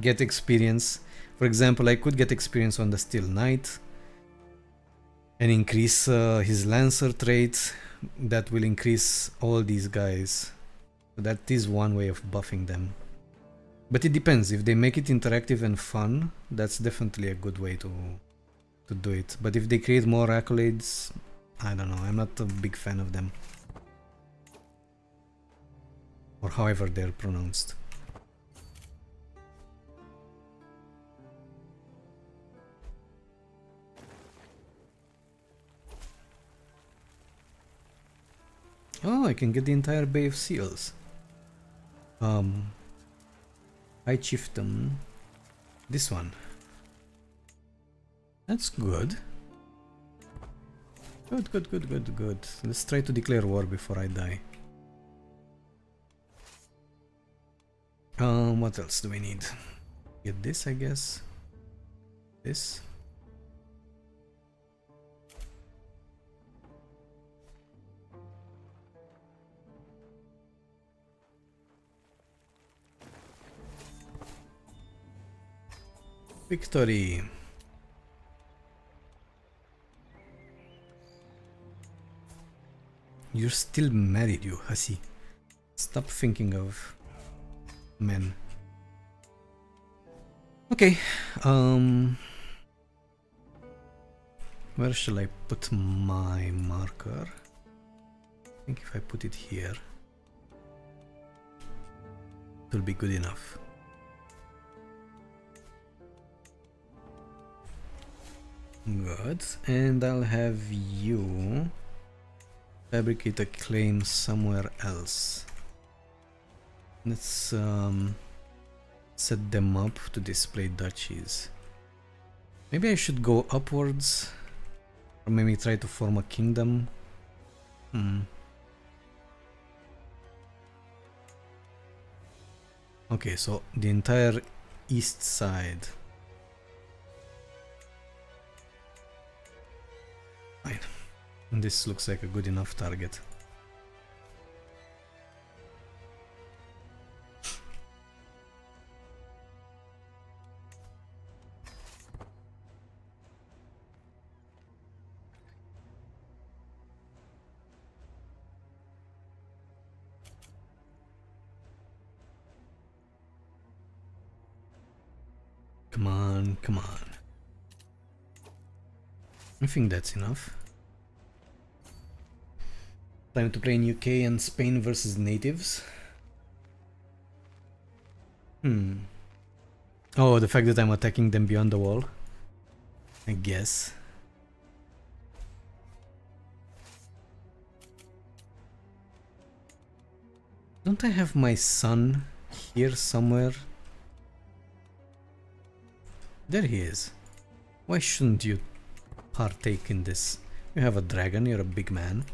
get experience. For example, I could get experience on the Steel Knight and increase his Lancer trait. That will increase all these guys. So that is one way of buffing them. But it depends. If they make it interactive and fun, that's definitely a good way to do it. But if they create more accolades, I don't know. I'm not a big fan of them. Or however they're pronounced. Oh, I can get the entire Bay of Seals. High Chieftain. This one. That's good. Good. Let's try to declare war before I die. What else do we need? Get this, I guess. This. Victory. You're still married, you hussy. Stop thinking of men. Okay. Where shall I put my marker? I think if I put it here, it will be good enough. Good. And I'll have you fabricate a claim somewhere else. Let's set them up to display duchies. Maybe I should go upwards, or maybe try to form a kingdom. Okay, so the entire east side. Fine. This looks like a good enough target. Come on. I think that's enough. Time to play in UK and Spain versus natives. Oh, the fact that I'm attacking them beyond the wall, I guess. Don't I have my son here somewhere? There he is. Why shouldn't you partake in this? You have a dragon, you're a big man.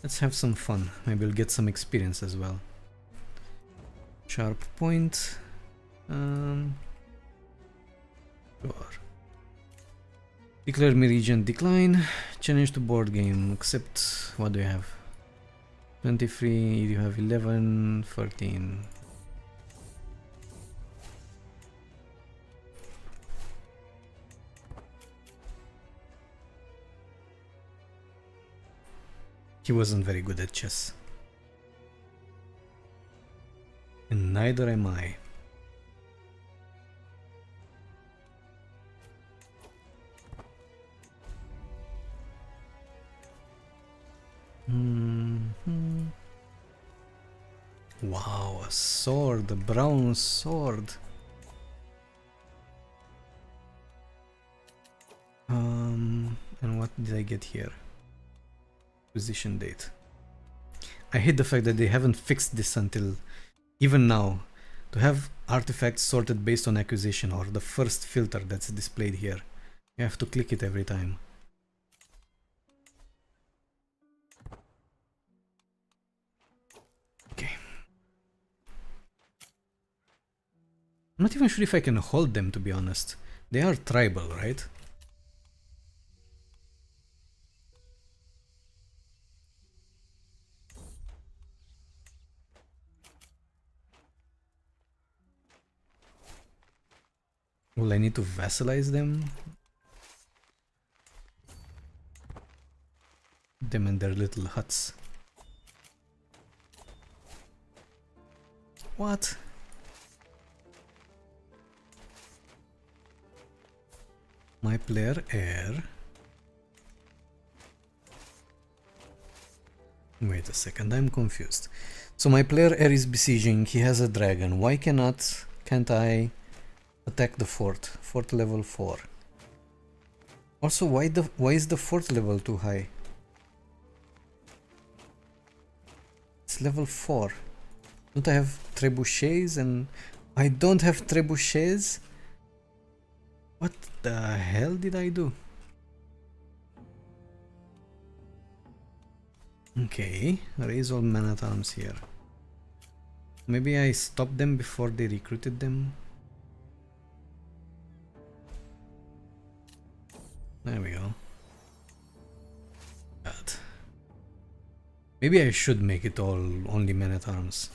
Let's have some fun. Maybe we'll get some experience as well. Sharp point. Sure. Declare me region decline. Challenge to board game. Accept. What do you have? 23. You have 11. 13. He wasn't very good at chess. And neither am I. Wow, a sword, a brown sword. And what did I get here? Acquisition date. I hate the fact that they haven't fixed this until even now. To have artifacts sorted based on acquisition, or the first filter that's displayed here, you have to click it every time. Okay. I'm not even sure if I can hold them, to be honest. They are tribal, right? Will I need to vassalize them? Them and their little huts. What? My player heir. Wait a second, I'm confused. So my player heir is besieging, he has a dragon. Why can't I attack the fort? Fort level 4. Also, why is the fort level too high? It's level 4. Don't I have trebuchets and I don't have trebuchets? What the hell did I do? Okay, raise all men at arms here. Maybe I stopped them before they recruited them. There we go. God. Maybe I should make it all only men at arms.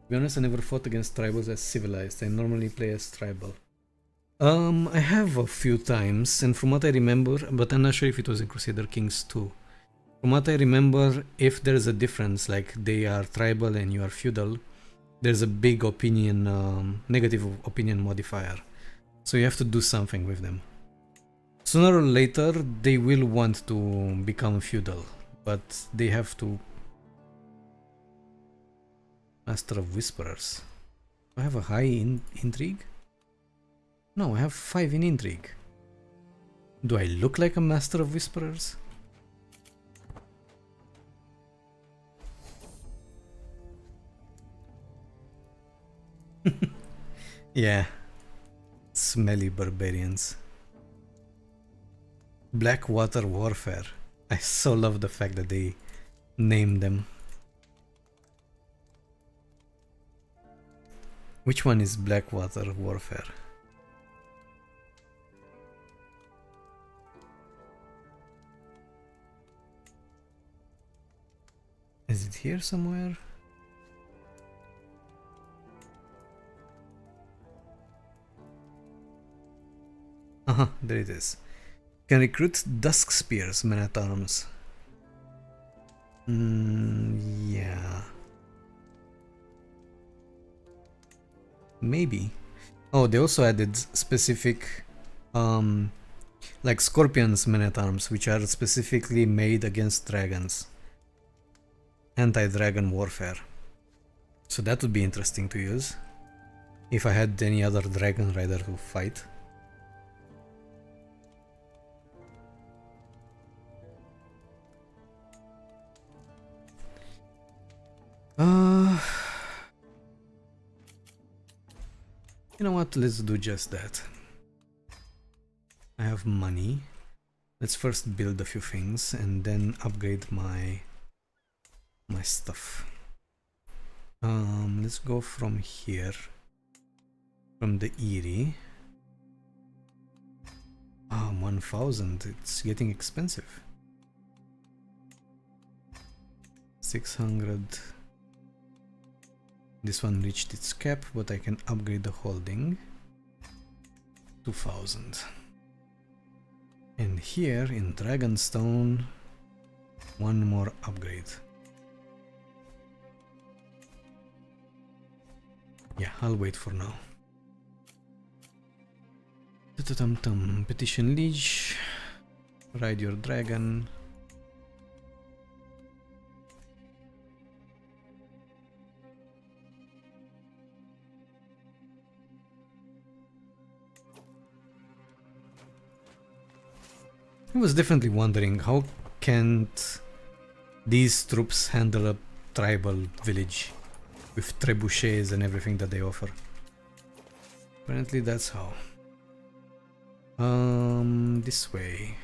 To be honest, I never fought against tribals as civilized. I normally play as tribal. I have a few times, and from what I remember, but I'm not sure if it was in Crusader Kings 2. From what I remember, if there's a difference, like they are tribal and you are feudal, there's a big opinion, negative opinion modifier. So you have to do something with them. Sooner or later, they will want to become feudal, but they have to... Master of Whisperers. I have a high intrigue? No, I have 5 in intrigue. Do I look like a Master of Whisperers? Yeah. Smelly barbarians. Blackwater Warfare. I so love the fact that they named them. Which one is Blackwater Warfare? Is it here somewhere? There it is. Can recruit Dusk Spears, men at arms. Yeah. Maybe. Oh, they also added specific, like Scorpions men at arms, which are specifically made against dragons. Anti-dragon warfare. So that would be interesting to use if I had any other dragon rider to fight. You know what? Let's do just that. I have money. Let's first build a few things and then upgrade my stuff. Let's go from here, from the Eyrie. 1000. It's getting expensive. 600. This one reached its cap, but I can upgrade the holding. 2000. And here in Dragonstone, one more upgrade. Yeah, I'll wait for now. Petition Liege. Ride your dragon. I was definitely wondering how can't these troops handle a tribal village with trebuchets and everything that they offer. Apparently that's how. This way.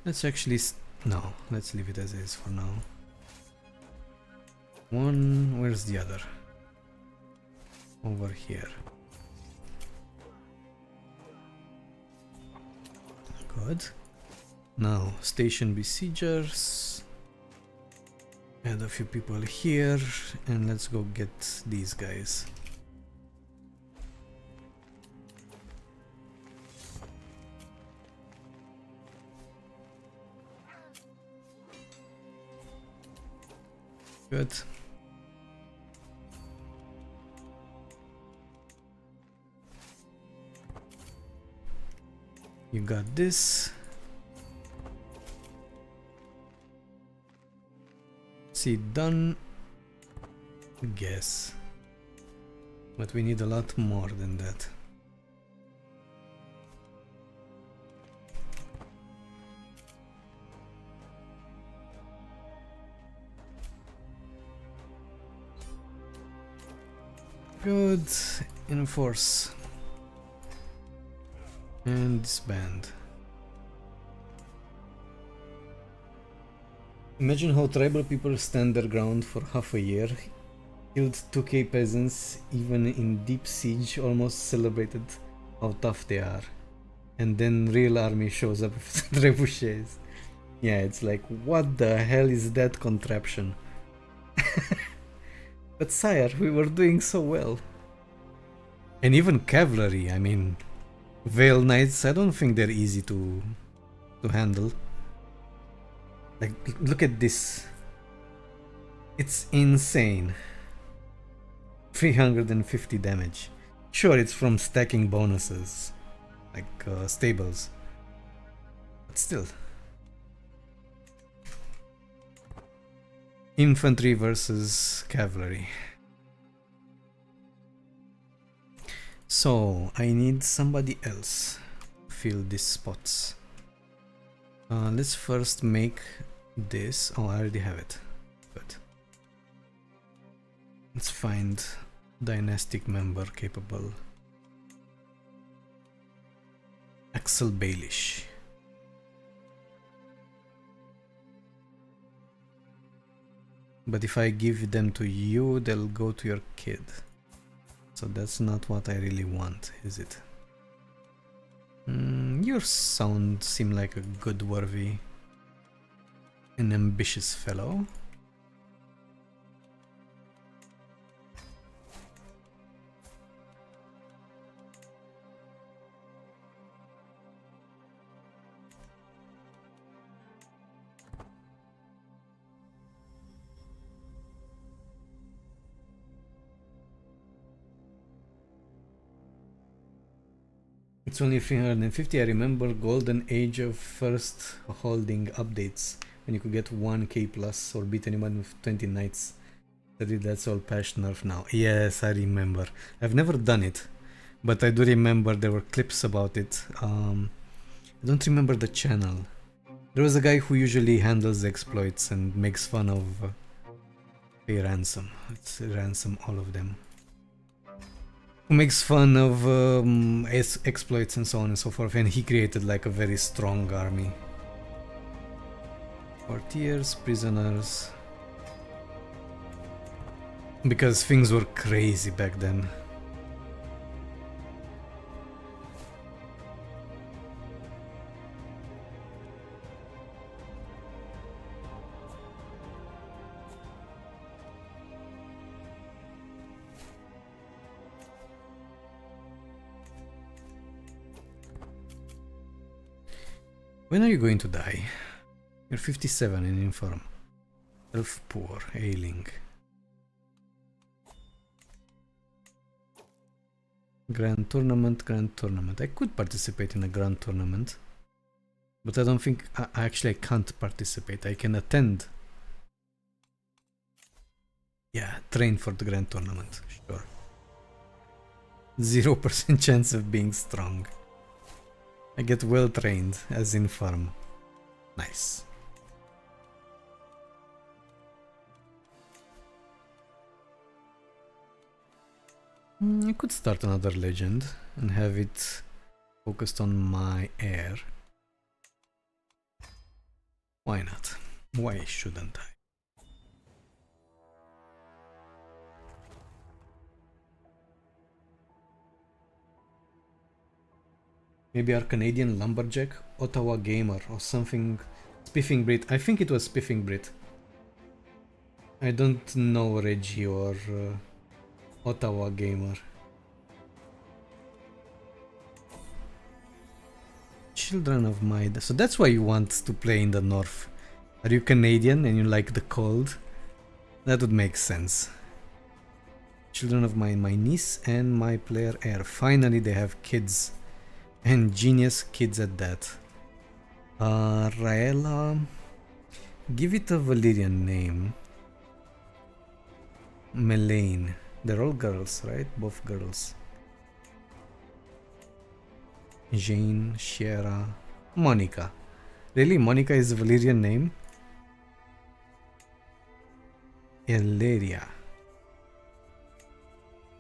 Let's actually no, let's leave it as is for now. One, where's the other? Over here. Good. Now, station besiegers. Add a few people here, and let's go get these guys. Good. You got this. See, done. Guess. But we need a lot more than that. Good. Enforce. And disband. Imagine how tribal people stand their ground for half a year, killed 2k peasants, even in deep siege, almost celebrated how tough they are. And then real army shows up with trebuchets. Yeah, it's like, what the hell is that contraption? But sire, we were doing so well. And even cavalry, I mean, Vale Knights, I don't think they're easy to handle. Like, look at this. It's insane. 350 damage. Sure, it's from stacking bonuses, like stables. But still. Infantry versus cavalry. So, I need somebody else to fill these spots. Let's first make this. Oh, I already have it. Good. Let's find dynastic member capable. Axel Baelish. But if I give them to you, they'll go to your kid. So that's not what I really want, is it? Your sound seem like a good worthy, an ambitious fellow. It's only 350. I remember golden age of first holding updates when you could get 1k plus or beat anyone with 20 knights. That's all patch nerf now. Yes, I remember. I've never done it, but I do remember there were clips about it. I don't remember the channel. There was a guy who usually handles the exploits and makes fun of pay ransom. Let's ransom all of them. Who makes fun of exploits and so on and so forth, and he created like a very strong army. Courtiers, prisoners. Because things were crazy back then. When are you going to die? You're 57 and infirm. Elf poor, ailing. Grand tournament, grand tournament. I could participate in a grand tournament, but I don't think I can't participate. I can attend. Yeah, train for the grand tournament, sure. 0% chance of being strong. I get well trained as infirm. Nice. I could start another legend and have it focused on my heir. Why not? Why shouldn't I? Maybe our Canadian lumberjack, Ottawa gamer, or something. Spiffing Brit. I think it was Spiffing Brit. I don't know Reggie or Ottawa gamer. Children of Maida. So that's why you want to play in the north. Are you Canadian and you like the cold? That would make sense. Children of mine, my niece and my player heir. Finally they have kids. And genius kids at that. Raela. Give it a Valyrian name. Melaine. They're all girls, right? Both girls. Jane, Shiera, Monica. Really? Monica is a Valyrian name? Elaria.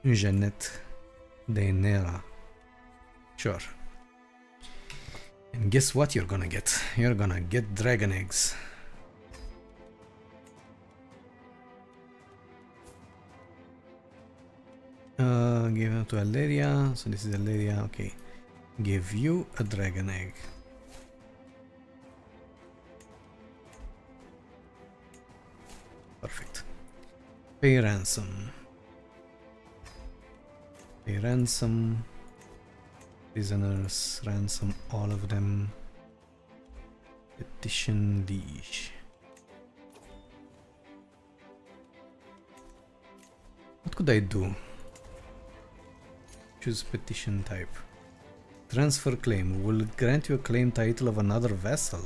Jeanette. Daenerys. Sure. And guess what you're gonna get? You're gonna get dragon eggs. Give them to Elaria. So this is Elaria. Okay. Give you a dragon egg. Perfect. Pay ransom. Pay ransom. Prisoners, ransom all of them. Petition liege. What could I do? Choose petition type. Transfer claim. Will grant you a claim title of another vessel.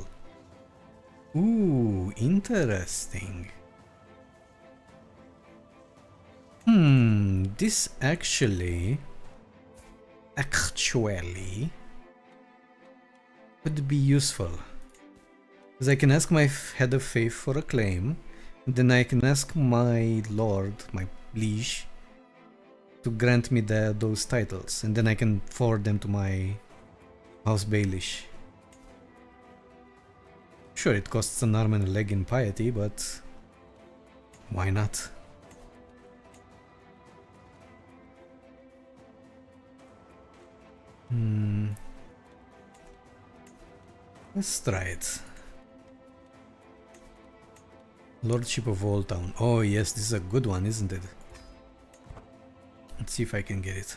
Ooh, interesting. This actually would be useful. Because I can ask my head of faith for a claim, and then I can ask my lord, my liege, to grant me those titles, and then I can forward them to my house Baelish. Sure, it costs an arm and a leg in piety, but why not? Let's try it. Lordship of Old Town. Oh yes, this is a good one, isn't it? Let's see if I can get it.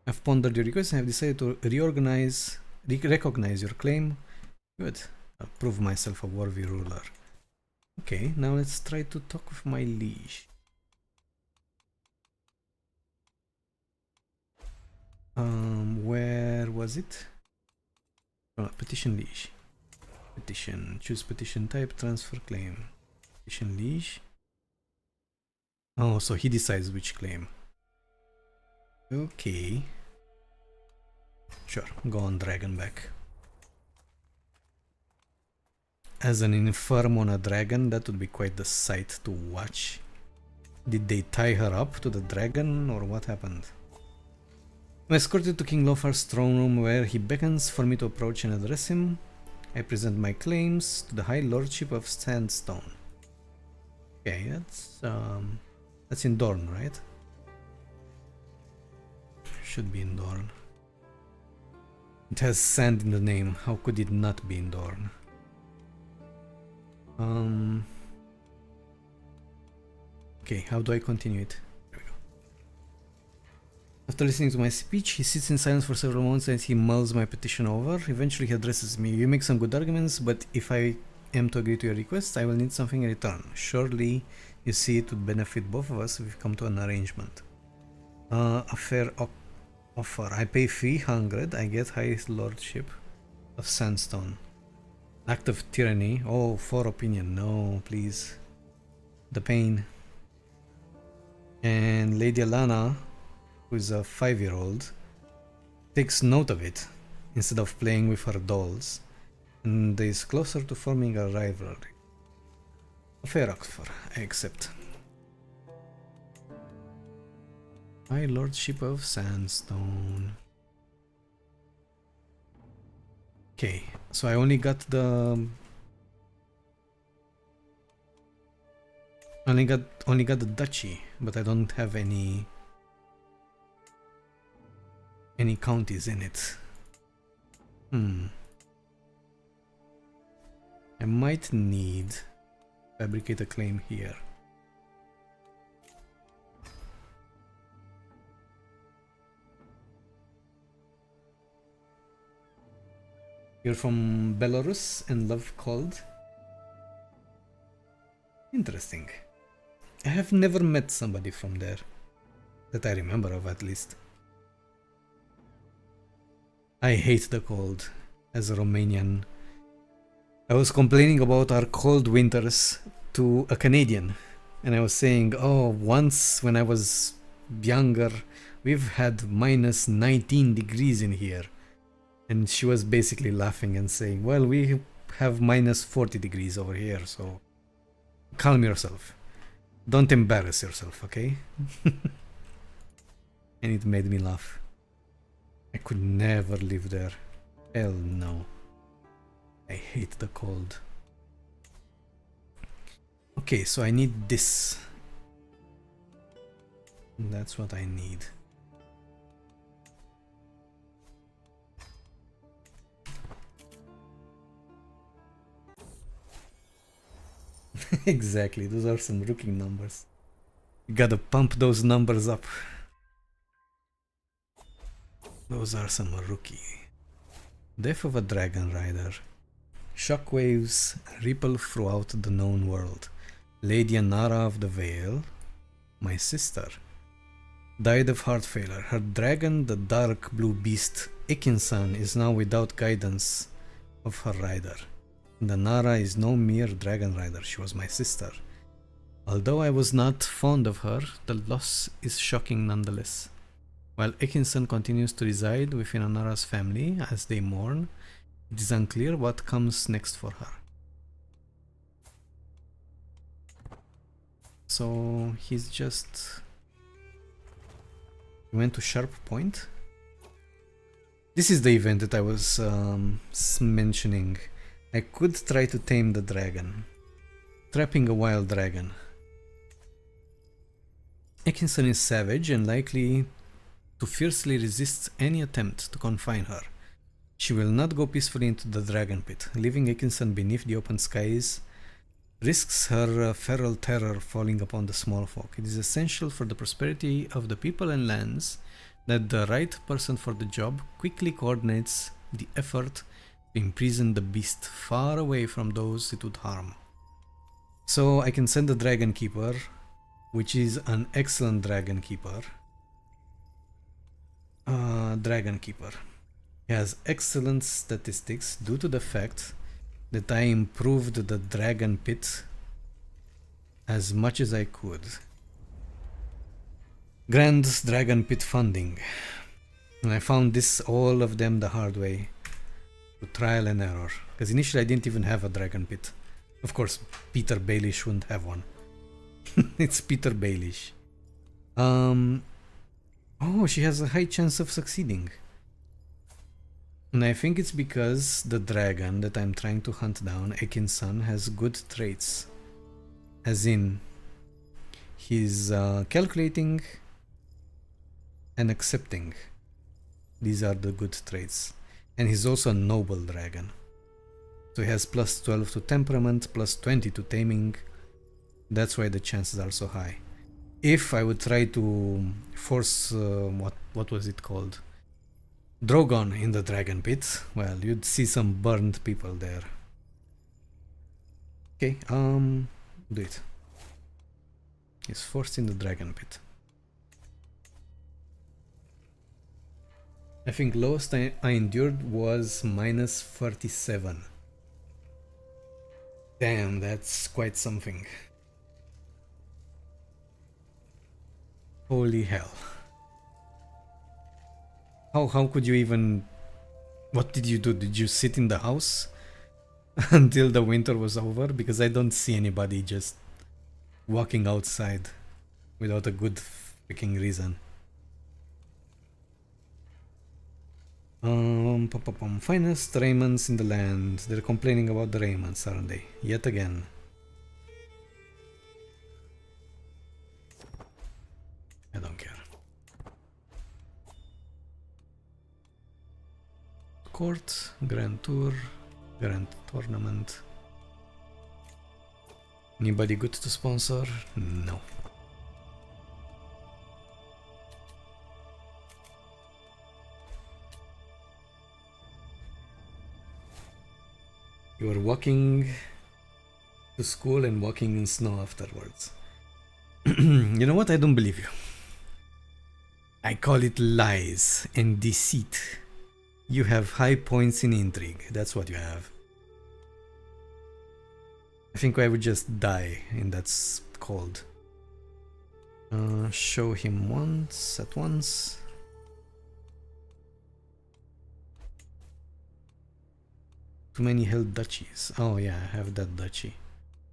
I've pondered your request and have decided to recognize your claim. Good. I'll prove myself a worthy ruler. Okay, now let's try to talk with my liege. Where was it? Oh, petition liege. Petition. Choose petition type, transfer claim. Petition liege. Oh, so he decides which claim. Okay. Sure, go on Dragonback. As an infirm on a dragon, that would be quite the sight to watch. Did they tie her up to the dragon, or what happened? I'm escorted to King Lofar's throne room, where he beckons for me to approach and address him. I present my claims to the High Lordship of Sandstone. Okay, that's in Dorne, right? Should be in Dorne. It has sand in the name. How could it not be in Dorne? Okay, how do I continue it? There we go. After listening to my speech, he sits in silence for several moments and he mulls my petition over. Eventually he addresses me. You make some good arguments, but if I am to agree to your request, I will need something in return. Surely you see it would benefit both of us if we come to an arrangement. A fair offer. I pay 300, I get High Lordship of Sandstone. Act of tyranny. Oh, for opinion. No, please. The pain. And Lady Alana, who is a 5-year-old, takes note of it instead of playing with her dolls, and is closer to forming a rivalry. A fair offer, I accept. High Lordship of Sandstone. Okay, so I only got the only got the duchy, but I don't have any counties in it. I might need to fabricate a claim here. You're from Belarus and love cold. Interesting. I have never met somebody from there. That I remember of, at least. I hate the cold. As a Romanian, I was complaining about our cold winters to a Canadian. And I was saying, oh, once when I was younger, we've had minus 19 degrees in here. And she was basically laughing and saying, well, we have minus 40 degrees over here, so calm yourself. Don't embarrass yourself, okay? And it made me laugh. I could never live there. Hell no. I hate the cold. Okay, so I need this. That's what I need. Exactly, those are some rookie numbers. You gotta pump those numbers up. Those are some rookie. Death of a Dragon Rider. Shockwaves ripple throughout the known world. Lady Anara of the Vale, my sister, died of heart failure. Her dragon, the dark blue beast Ikinsan, is now without guidance of her rider. And Anara is no mere dragon rider, she was my sister. Although I was not fond of her, the loss is shocking nonetheless. While Ikinsan continues to reside within Anara's family as they mourn, it is unclear what comes next for her. So he's just... He went to Sharp Point. This is the event that I was mentioning. I could try to tame the dragon. Trapping a wild dragon. Ekinson is savage and likely to fiercely resist any attempt to confine her. She will not go peacefully into the dragon pit. Leaving Ekinson beneath the open skies risks her feral terror falling upon the small folk. It is essential for the prosperity of the people and lands that the right person for the job quickly coordinates the effort to imprison the beast far away from those it would harm. So I can send the Dragon Keeper, which is an excellent Dragon Keeper. Dragon Keeper. He has excellent statistics due to the fact that I improved the dragon pit as much as I could. Grand Dragon Pit funding. And I found this, all of them, the hard way. To trial and error. Because initially I didn't even have a dragon pit. Of course, Petyr Baelish wouldn't have one. It's Petyr Baelish. Oh, she has a high chance of succeeding. And I think it's because the dragon that I'm trying to hunt down, Ekinsan, has good traits. As in, he's calculating and accepting. These are the good traits. And he's also a noble dragon. So he has plus 12 to temperament, plus 20 to taming. That's why the chances are so high. If I would try to force, what was it called? Drogon in the dragon pit, well, you'd see some burned people there. Okay, do it. He's forced in the dragon pit. I think lowest I endured was minus 37. Damn, that's quite something. Holy hell. How could you even... What did you do? Did you sit in the house until the winter was over? Because I don't see anybody just walking outside without a good freaking reason. Finest Raymonds in the land. They're complaining about the Raymonds, aren't they? Yet again. I don't care. Court, Grand Tour, Grand Tournament. Anybody good to sponsor? No. You are walking to school and walking in snow afterwards. You know what? I don't believe you. I call it lies and deceit. You have high points in intrigue. That's what you have. I think I would just die, and that's cold. Show him once, at once. Too many held duchies. Oh yeah, I have that duchy.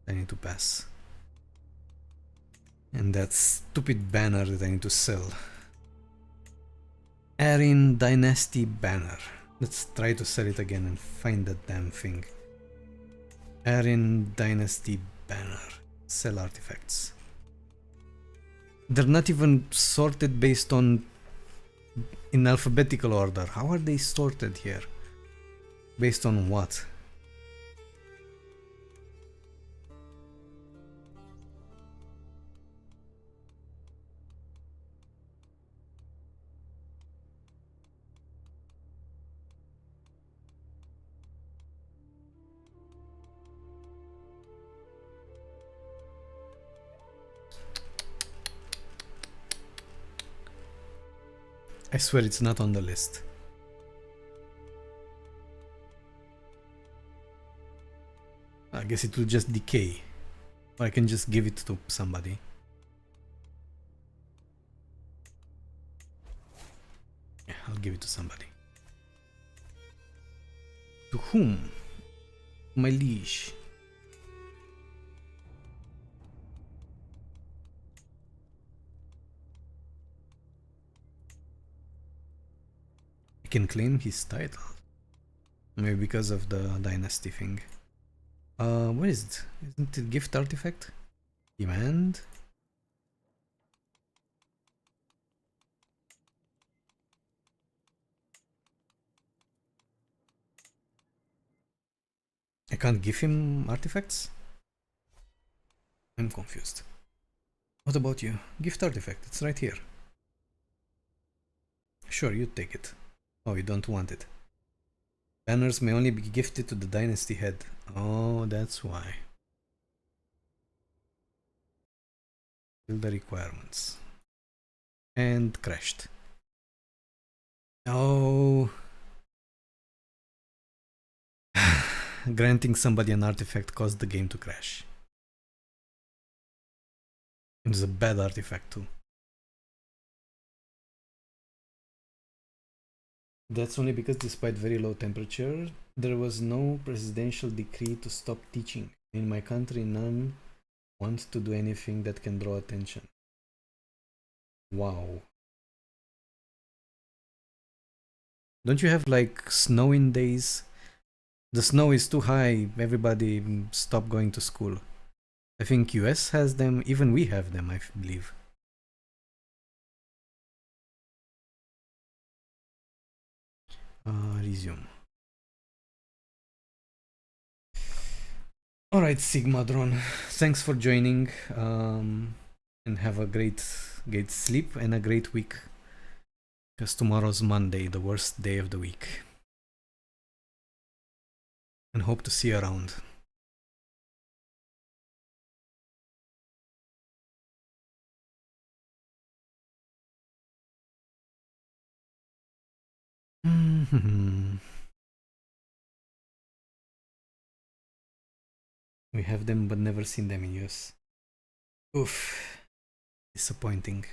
I need to pass. And that stupid banner that I need to sell. Arryn Dynasty banner. Let's try to sell it again and find that damn thing. Arryn Dynasty banner. Sell artifacts. They're not even sorted based on in alphabetical order. How are they sorted here? Based on what? I swear it's not on the list. I guess it will just decay. Or I can just give it to somebody. Yeah, I'll give it to somebody. To whom? My liege. I can claim his title. Maybe because of the dynasty thing. What is it? Isn't it gift artifact? Demand? I can't give him artifacts? I'm confused. What about you? Gift artifact, it's right here. Sure, you take it. Oh, you don't want it. Banners may only be gifted to the dynasty head. Oh, that's why. Fill the requirements. And crashed. Oh. Granting somebody an artifact caused the game to crash. It was a bad artifact too. That's only because despite very low temperature, there was no presidential decree to stop teaching. In my country, none want to do anything that can draw attention. Wow. Don't you have like snowing days? The snow is too high, everybody stop going to school. I think US has them, even we have them, I believe. Resume. Alright, Sigma Drone, thanks for joining, and have a great sleep and a great week. Because tomorrow's Monday, the worst day of the week. And hope to see you around. We have them but never seen them in use. Oof. Disappointing.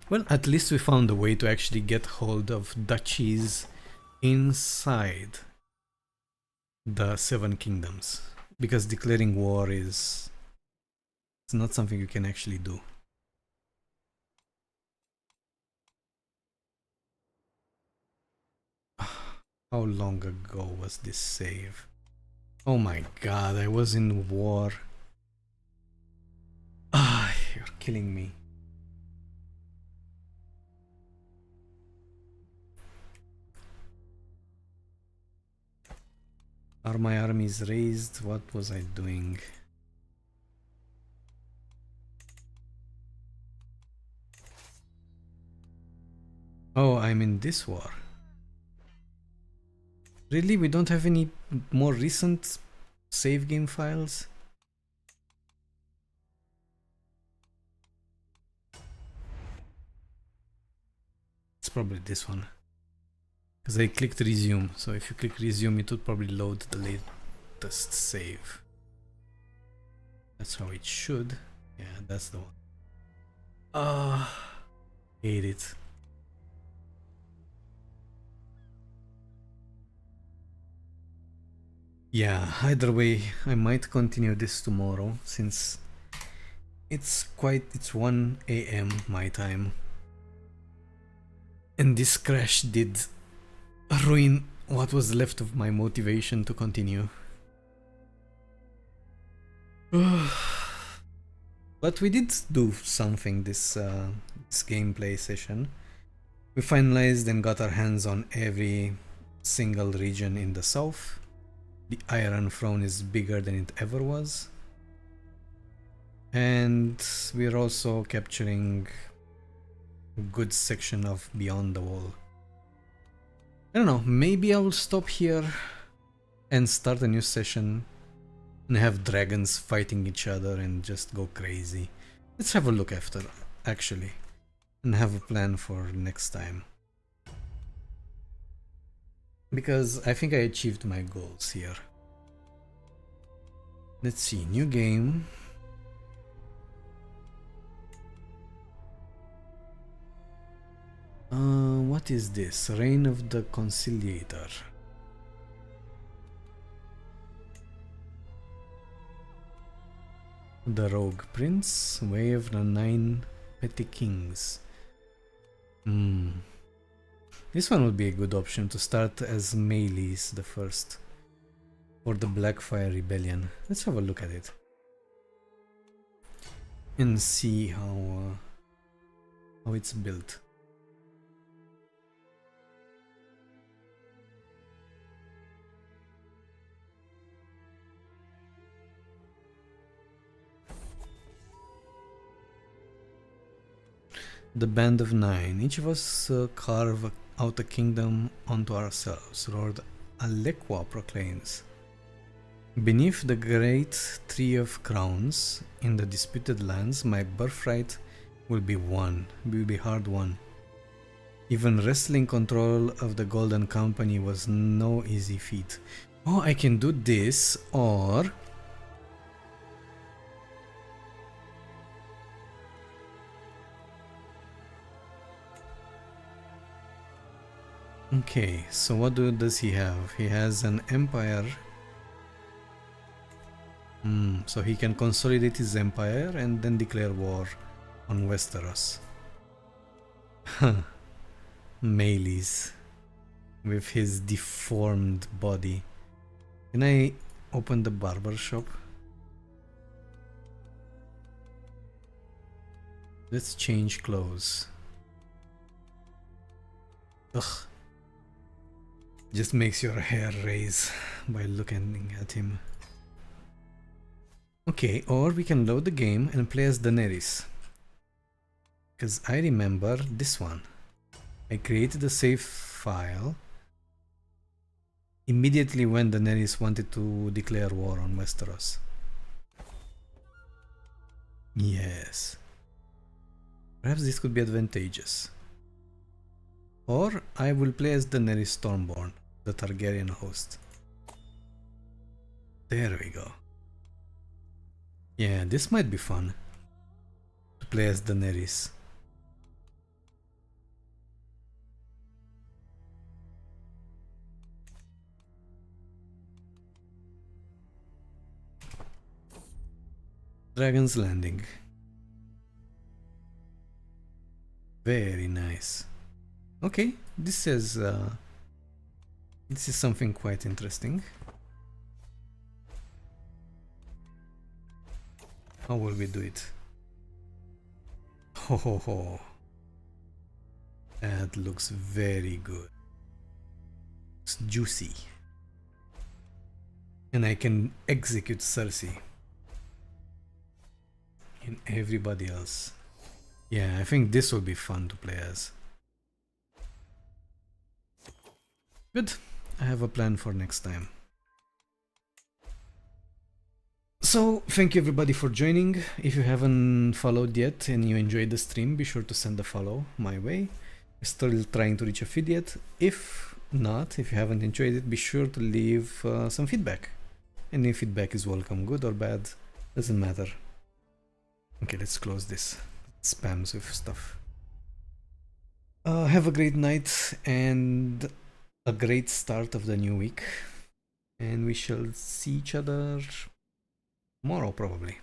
Well, at least we found a way to actually get hold of duchies inside the Seven Kingdoms. Because declaring war is... it's not something you can actually do. How long ago was this save? Oh my god, I was in war. Ah, you're killing me. Are my armies raised? What was I doing? Oh, I'm in this war. Really? We don't have any more recent save game files? It's probably this one. Because I clicked resume, so if you click resume it would probably load the latest save. That's how it should. Yeah, that's the one. Hate it. Yeah, either way, I might continue this tomorrow since it's 1 AM my time. And this crash did ruin what was left of my motivation to continue. But we did do something this gameplay session. We finalized and got our hands on every single region in the south. The Iron Throne is bigger than it ever was. And we're also capturing a good section of Beyond the Wall. I don't know, maybe I will stop here and start a new session and have dragons fighting each other and just go crazy. Let's have a look after, actually, and have a plan for next time. Because I think I achieved my goals here. Let's see, new game. What is this? Reign of the Conciliator. The Rogue Prince, Way of the Nine Petty Kings. This one would be a good option to start as Melees the first. For the Blackfire Rebellion. Let's have a look at it. And see how it's built. The Band of Nine. Each of us carve out a kingdom unto ourselves. Lord Alekwa proclaims. Beneath the great tree of crowns, in the disputed lands, my birthright will be won. Will be hard won. Even wresting control of the Golden Company was no easy feat. Oh, I can do this, or okay, so what does he have? He has an empire. So he can consolidate his empire and then declare war on Westeros. Melees with his deformed body. Can I open the barber shop? Let's change clothes. Ugh. Just makes your hair raise by looking at him. Okay, or we can load the game and play as Daenerys. Because I remember this one. I created a save file immediately when Daenerys wanted to declare war on Westeros. Yes. Perhaps this could be advantageous. Or I will play as Daenerys Stormborn, the Targaryen host. There we go. Yeah, this might be fun to play as Daenerys. Dragon's Landing. Very nice. Okay, this is something quite interesting. How will we do it? Ho ho ho. That looks very good. It's juicy. And I can execute Cersei. And everybody else. Yeah, I think this will be fun to play as. Good. I have a plan for next time. So, thank you everybody for joining. If you haven't followed yet and you enjoyed the stream, be sure to send a follow my way. We're still trying to reach a feed yet. If not, if you haven't enjoyed it, be sure to leave some feedback. Any feedback is welcome, good or bad, doesn't matter. Okay, let's close this. It spams with stuff. Have a great night and a great start of the new week. And we shall see each other tomorrow, probably.